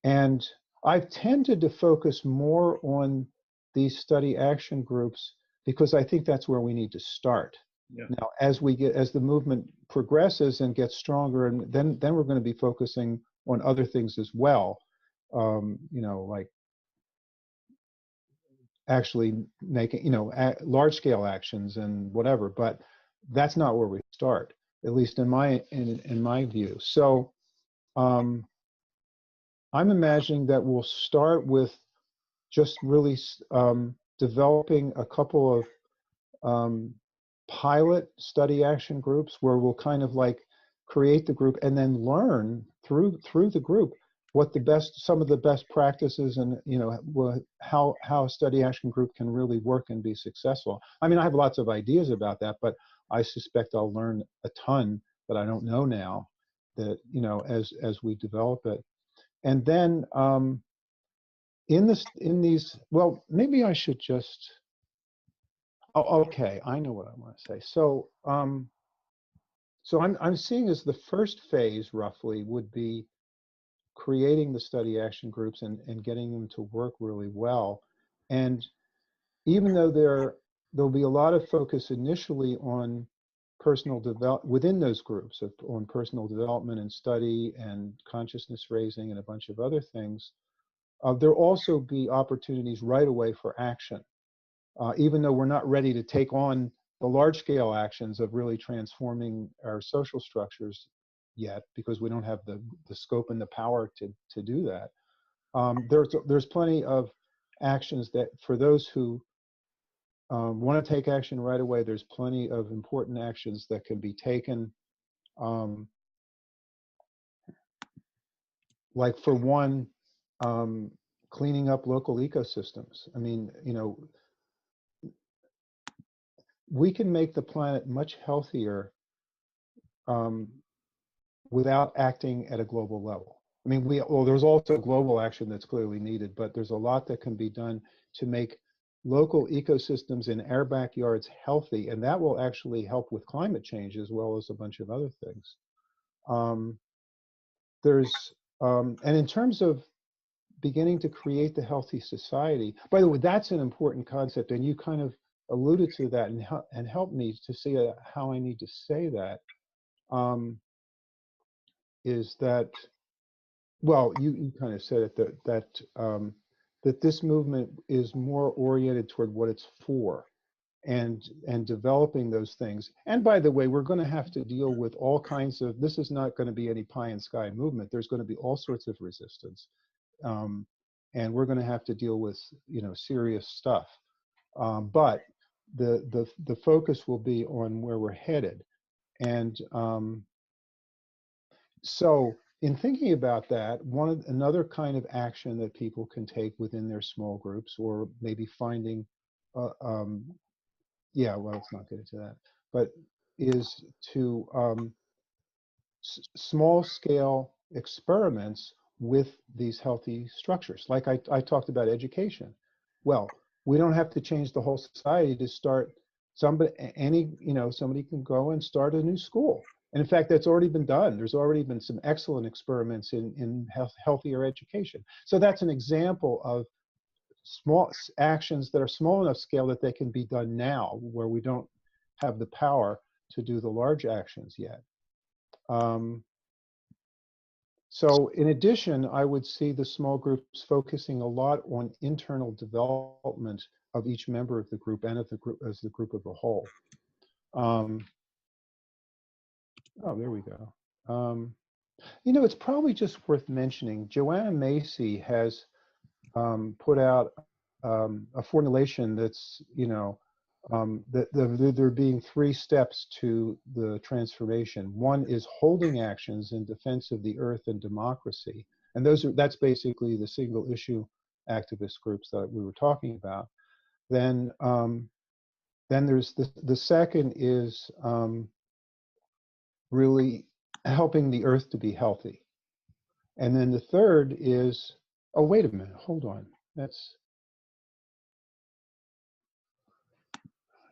and I've tended to focus more on these study action groups because I think that's where we need to start.
Yeah.
Now, as the movement progresses and gets stronger, and then we're going to be focusing on other things as well, like actually making, large scale actions and whatever. But that's not where we start, at least in my view. So I'm imagining that we'll start with just really developing a couple of um, pilot study action groups where we'll kind of like create the group and then learn through the group what some of the best practices and how a study action group can really work and be successful. I mean, I have lots of ideas about that, but I suspect I'll learn a ton that I don't know now, that as we develop it. And then in these, well, maybe I should just, oh, okay, I know what I want to say. So I'm seeing as the first phase roughly would be creating the study action groups and getting them to work really well. And even though there'll be a lot of focus initially on personal develop within those groups on personal development and study and consciousness raising and a bunch of other things, there'll also be opportunities right away for action. Even though we're not ready to take on the large-scale actions of really transforming our social structures yet, because we don't have the scope and the power to do that. There's plenty of actions that for those who want to take action right away, there's plenty of important actions that can be taken. Like for one, cleaning up local ecosystems. I mean, we can make the planet much healthier without acting at a global level. I mean, there's also global action that's clearly needed, but there's a lot that can be done to make local ecosystems in our backyards healthy, and that will actually help with climate change as well as a bunch of other things. And in terms of beginning to create the healthy society, by the way, that's an important concept, and you kind of alluded to that and helped me to see how I need to say that. Is that, well, you kind of said it, that this movement is more oriented toward what it's for, and developing those things. And by the way, we're going to have to deal with all kinds of, this is not going to be any pie in sky movement. There's going to be all sorts of resistance. And we're going to have to deal with, serious stuff. But the focus will be on where we're headed. And so in thinking about that, another kind of action that people can take within their small groups, or maybe finding, yeah, well, let's not get into that, but is to small scale experiments with these healthy structures. Like I talked about education. Well, we don't have to change the whole society to start somebody can go and start a new school. And in fact, that's already been done. There's already been some excellent experiments in healthier education. So that's an example of small actions that are small enough scale that they can be done now, where we don't have the power to do the large actions yet. So in addition, I would see the small groups focusing a lot on internal development of each member of the group and of the group as the group of a whole. Oh, there we go. It's probably just worth mentioning, Joanna Macy has put out a formulation that's, that there being 3 steps to the transformation. One is holding actions in defense of the earth and democracy. And that's basically the single issue activist groups that we were talking about. Then there's the second is really helping the earth to be healthy. And then the third is, oh, wait a minute, hold on.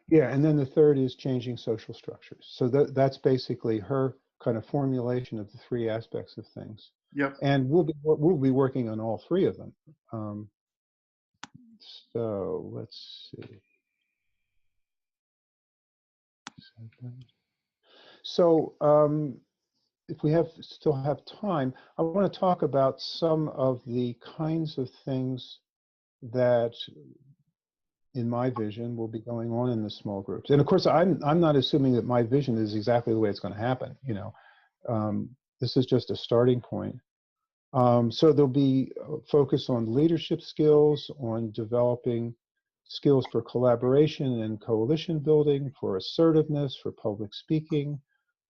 Yeah, and then the third is changing social structures. So that's basically her kind of formulation of the 3 aspects of things.
Yep.
And we'll be working on all 3 of them. So let's see. So if we still have time, I want to talk about some of the kinds of things that, in my vision, will be going on in the small groups. And of course, I'm not assuming that my vision is exactly the way it's going to happen. This is just a starting point. So there'll be focus on leadership skills, on developing skills for collaboration and coalition building, for assertiveness, for public speaking,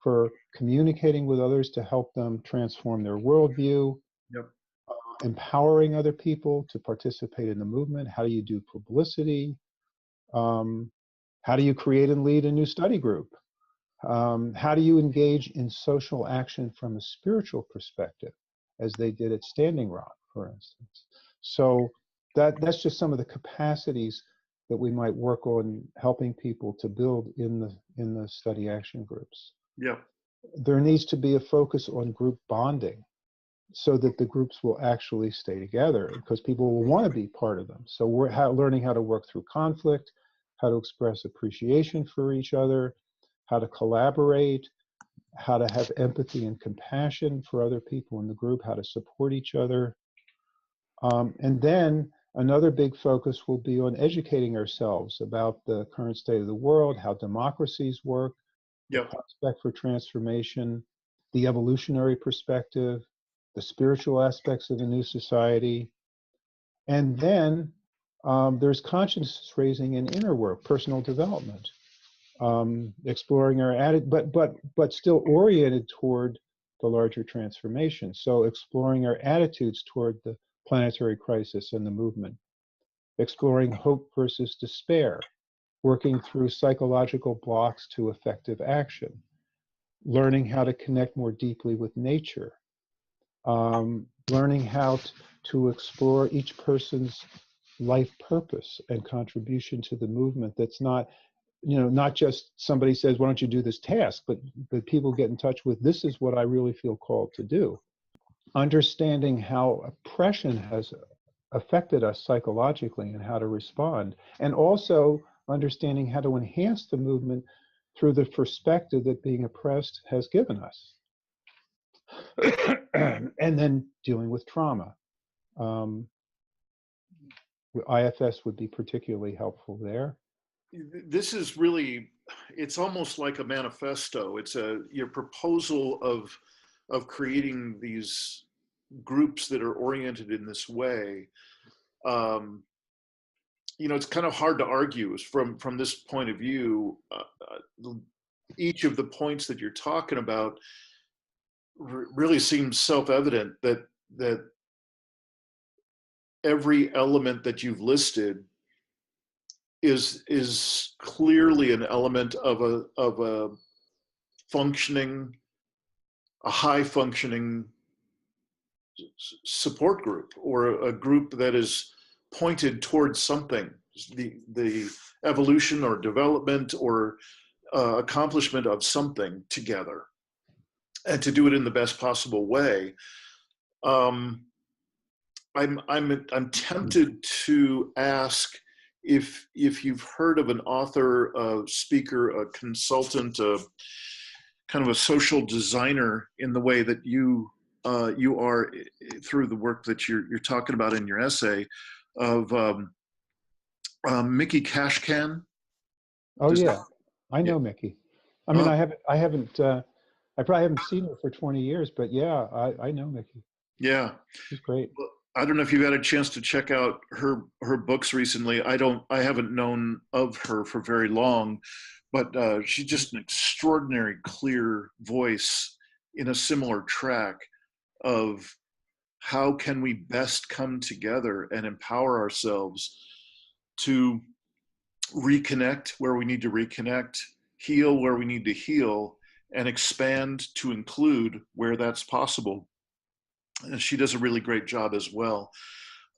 for communicating with others to help them transform their worldview,
Yep.
empowering other people to participate in the movement. How do you do publicity? How do you create and lead a new study group? How do you engage in social action from a spiritual perspective, as they did at Standing Rock, for instance? So that's just some of the capacities that we might work on helping people to build in the study action groups.
Yep.
There needs to be a focus on group bonding so that the groups will actually stay together, because people will want to be part of them. So we're learning how to work through conflict, how to express appreciation for each other, how to collaborate, how to have empathy and compassion for other people in the group, how to support each other. And then another big focus will be on educating ourselves about the current state of the world, how democracies work, the
Yep.
prospect for transformation, the evolutionary perspective, the spiritual aspects of a new society. And then there's consciousness raising and inner work, personal development, exploring our attitude, but still oriented toward the larger transformation. So exploring our attitudes toward the planetary crisis and the movement, exploring hope versus despair, working through psychological blocks to effective action, learning how to connect more deeply with nature, learning how to explore each person's life purpose and contribution to the movement. That's not, not just somebody says, why don't you do this task, but people get in touch with, this is what I really feel called to do. Understanding how oppression has affected us psychologically and how to respond, and also understanding how to enhance the movement through the perspective that being oppressed has given us. And then dealing with trauma. IFS would be particularly helpful there.
This is really, it's almost like a manifesto. It's your proposal of creating these groups that are oriented in this way. It's kind of hard to argue from this point of view. Each of the points that you're talking about really seems self-evident, that every element that you've listed is clearly an element of a functioning, a high functioning support group, or a group that is pointed towards something, the evolution or development or accomplishment of something together, and to do it in the best possible way. I'm tempted to ask if you've heard of an author, a speaker, a consultant, kind of a social designer in the way that you are through the work that you're talking about in your essay, of Mickey Cashcan.
Oh yeah, I know Mickey. I mean,
Oh,
I probably haven't seen her for 20 years, but yeah, I know Mickey.
yeah.
She's great.
Well, I don't know if you've had a chance to check out her books recently. I haven't known of her for very long, but she's just an extraordinary clear voice in a similar track of how can we best come together and empower ourselves to reconnect where we need to reconnect, heal where we need to heal, and expand to include where that's possible. And she does a really great job as well.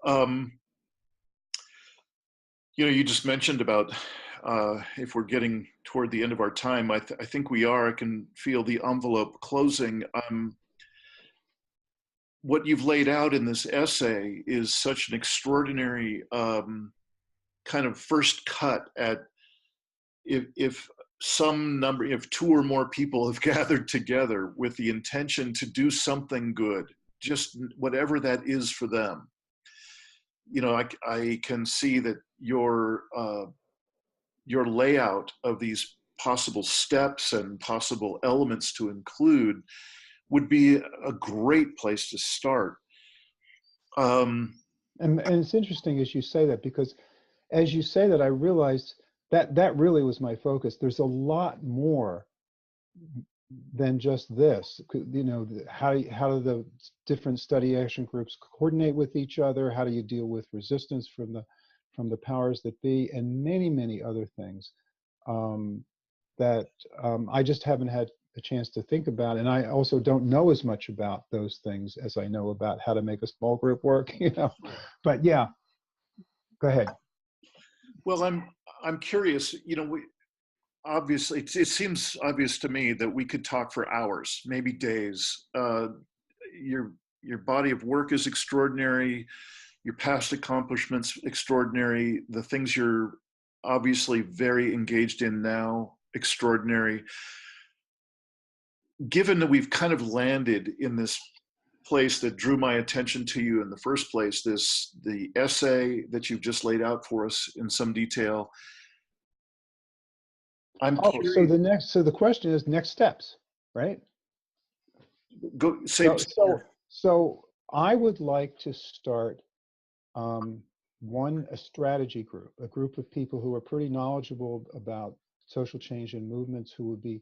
Um, you just mentioned about if we're getting toward the end of our time. I think we are. I can feel the envelope closing. What you've laid out in this essay is such an extraordinary kind of first cut at, if two or more people have gathered together with the intention to do something good, just whatever that is for them. I can see that your layout of these possible steps and possible elements to include would be a great place to start.
And it's interesting as you say that, because as you say that, I realized that that really was my focus. There's a lot more than just this. You know, how do the different study action groups coordinate with each other? How do you deal with resistance from the powers that be, and many, many other things um, that I just haven't had a chance to think about. And I also don't know as much about those things as I know about how to make a small group work, you know. But yeah, go ahead.
Well, I'm curious. You know, obviously, it seems obvious to me that we could talk for hours, maybe days. Your your body of work is extraordinary. Your past accomplishments extraordinary. The things you're obviously very engaged in now extraordinary. Given that we've kind of landed in this place that drew my attention to you in the first place, the essay that you've just laid out for us in some detail. I'm
Oh, so
curious.
the question is next steps, right?
Go say.
So I would like to start a strategy group, a group of people who are pretty knowledgeable about social change and movements, who would be,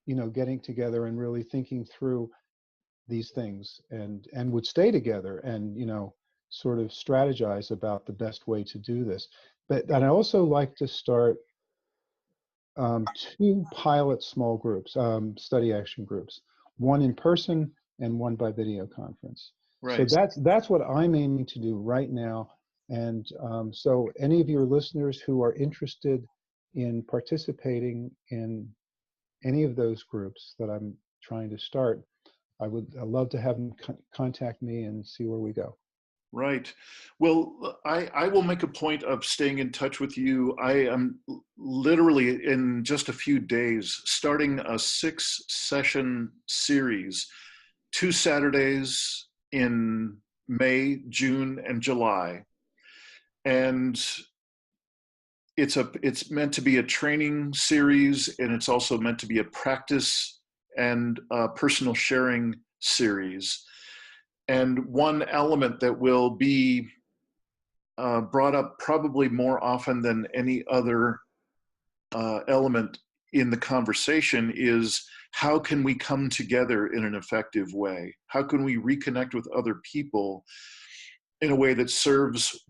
you know, getting together and really thinking through these things, and would stay together and, you know, sort of strategize about the best way to do this. But I'd also like to start two pilot small groups, study action groups, one in person and one by video conference. So
Right.
that's what I'm aiming to do right now. And so any of your listeners who are interested in participating in any of those groups that I'm trying to start, I'd love to have them contact me and see where we go.
Right. Well, I will make a point of staying in touch with you. I am literally in just a few days starting a 6-session series, 2 Saturdays in May, June, and July. And it's meant to be a training series, and it's also meant to be a practice and personal sharing series. And one element that will be brought up probably more often than any other element in the conversation is, how can we come together in an effective way? How can we reconnect with other people in a way that serves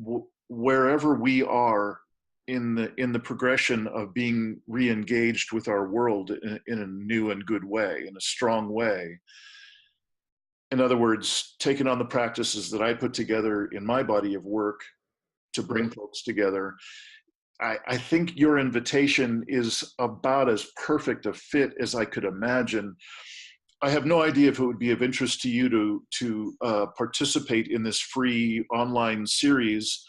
wherever we are in the progression of being re-engaged with our world in a new and good way, in a strong way? In other words, taking on the practices that I put together in my body of work to bring folks together. I think your invitation is about as perfect a fit as I could imagine. I have no idea if it would be of interest to you to participate in this free online series.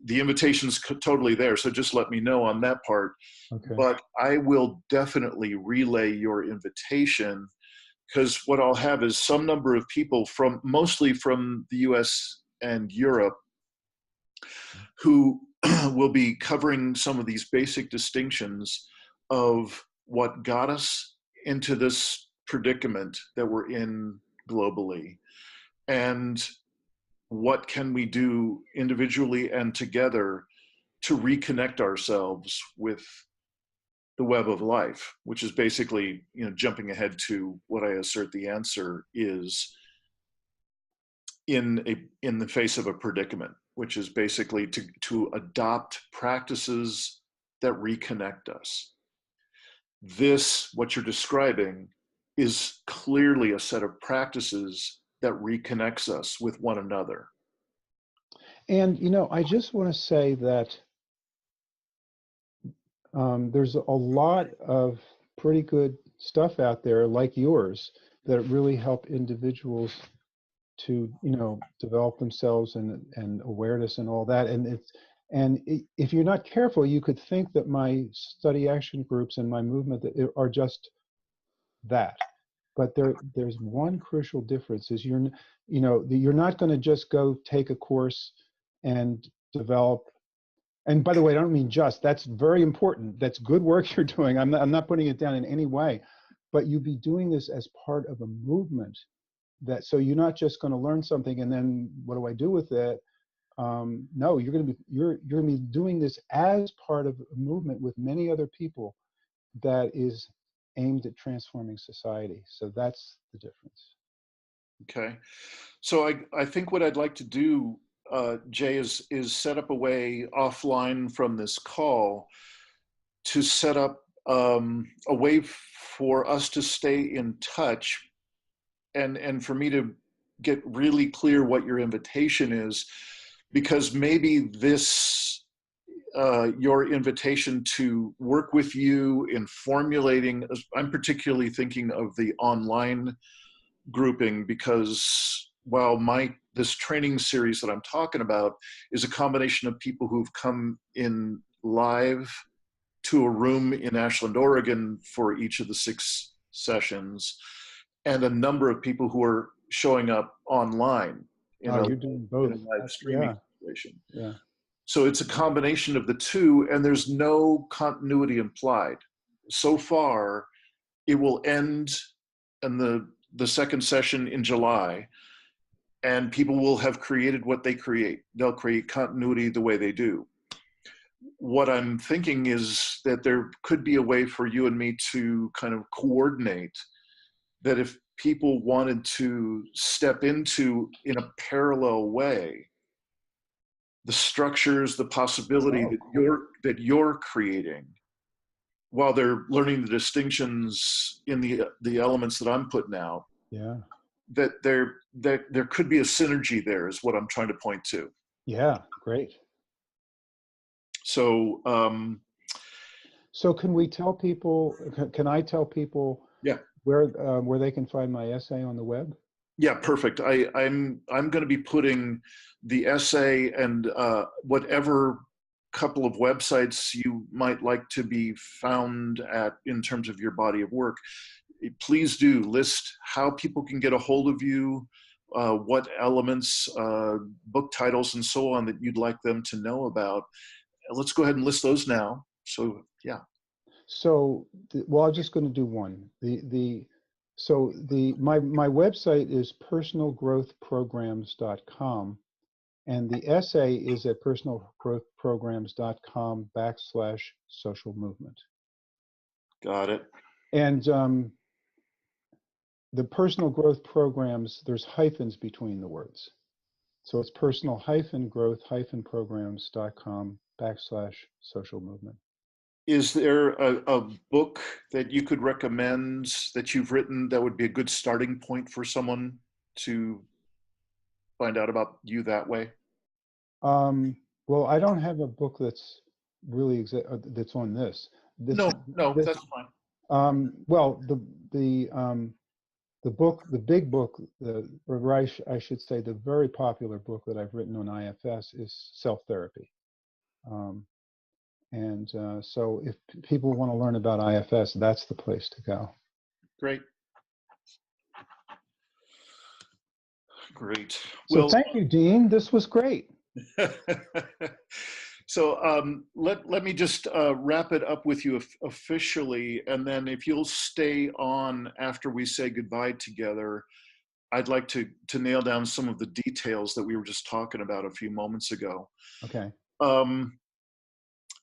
The invitation's totally there, so just let me know on that part.
Okay.
But I will definitely relay your invitation, because what I'll have is some number of people mostly from the US and Europe, who will be covering some of these basic distinctions of what got us into this predicament that we're in globally, and what can we do individually and together to reconnect ourselves with the web of life, which is basically, you know, jumping ahead to what I assert the answer is in the face of a predicament, which is basically to adopt practices that reconnect us. This, what you're describing, is clearly a set of practices that reconnects us with one another.
And, you know, I just want to say that there's a lot of pretty good stuff out there like yours that really help individuals to, you know, develop themselves and awareness and all that. And if you're not careful, you could think that my study action groups and my movement are just that. But there's one crucial difference: is you're not going to just go take a course and develop. And by the way, I don't mean just. That's very important. That's good work you're doing. I'm not putting it down in any way, but you'd be doing this as part of a movement. So you're not just going to learn something and then what do I do with it? no, you're going to be doing this as part of a movement with many other people that is aimed at transforming society. So that's the difference.
Okay. So I think what I'd like to do, Jay, is set up a way offline from this call to set up a way for us to stay in touch, and for me to get really clear what your invitation is, because maybe this your invitation to work with you in formulating, I'm particularly thinking of the online grouping, because while this training series that I'm talking about is a combination of people who've come in live to a room in Ashland, Oregon for each of the 6 sessions, and a number of people who are showing up online in
Oh,
a
you're doing both.
live streaming
Yeah,
situation.
yeah.
So it's a combination of the two, and there's no continuity implied. So far, it will end in the second session in July, and people will have created what they create. They'll create continuity the way they do. What I'm thinking is that there could be a way for you and me to kind of coordinate that if people wanted to step into, in a parallel way, the structures, the possibility
Oh, cool.
that you're creating, while they're learning the distinctions in the elements that I'm putting out,
Yeah,
that there could be a synergy there, is what I'm trying to point to.
yeah, great.
So
So can we tell people, can I tell people
yeah,
where they can find my essay on the web?
yeah, perfect. I'm going to be putting the essay and whatever couple of websites you might like to be found at in terms of your body of work. Please do list how people can get a hold of you, what elements, book titles, and so on that you'd like them to know about. Let's go ahead and list those now. So yeah.
So, well, I'm just going to do one. My website is personalgrowthprograms.com, and the essay is at personalgrowthprograms.com/social movement.
Got it.
And the personal growth programs, there's hyphens between the words. So it's personal-growth-programs.com/social movement.
Is there a book that you could recommend that you've written that would be a good starting point for someone to find out about you that way?
Well, I don't have a book that's really that's on this. This
No, no,
this
that's fine.
well, the book, the big book, or I should say, the very popular book that I've written on IFS is Self Therapy. So if people want to learn about IFS, that's the place to go.
Great. Great.
So
Well,
thank you, Dean. This was great.
so let me just wrap it up with you officially, and then if you'll stay on after we say goodbye together, I'd like to nail down some of the details that we were just talking about a few moments ago.
Okay.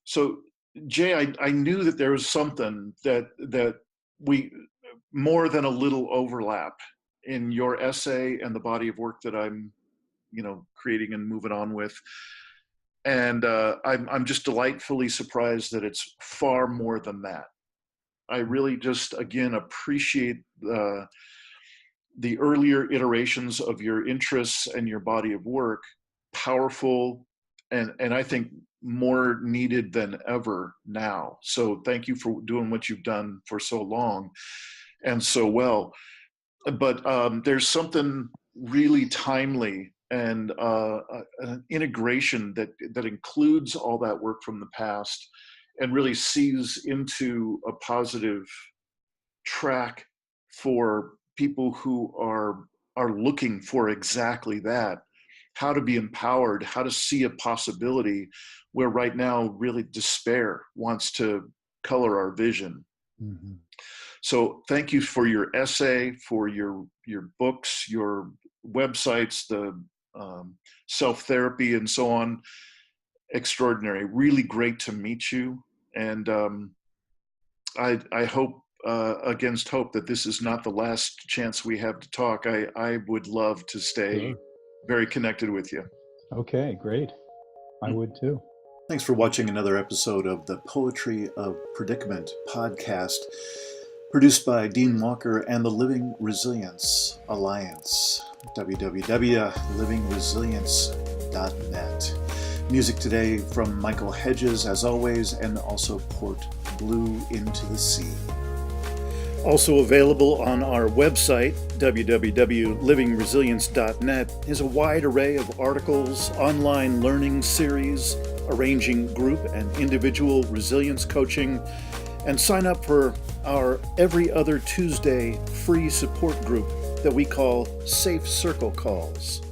So Jay, I knew that there was something that we, more than a little overlap in your essay and the body of work that I'm, creating and moving on with. And I'm just delightfully surprised that it's far more than that. I really just, again, appreciate the earlier iterations of your interests and your body of work, powerful, and I think more needed than ever now. So thank you for doing what you've done for so long and so well. But there's something really timely and an integration that includes all that work from the past and really sees into a positive track for people who are looking for exactly that, how to be empowered, how to see a possibility where right now really despair wants to color our vision.
Mm-hmm.
So thank you for your essay, for your books, your websites, the self-therapy and so on. Extraordinary. Really great to meet you. And I hope, against hope, that this is not the last chance we have to talk. I would love to stay
Sure.
very connected with you.
Okay, great. I would too.
Thanks for watching another episode of the Poetry of Predicament podcast, produced by Dean Walker and the Living Resilience Alliance, www.livingresilience.net. Music today from Michael Hedges, as always, and also Port Blue Into the Sea. Also available on our website, www.livingresilience.net, is a wide array of articles, online learning series, arranging group and individual resilience coaching, and sign up for our every other Tuesday free support group that we call Safe Circle Calls.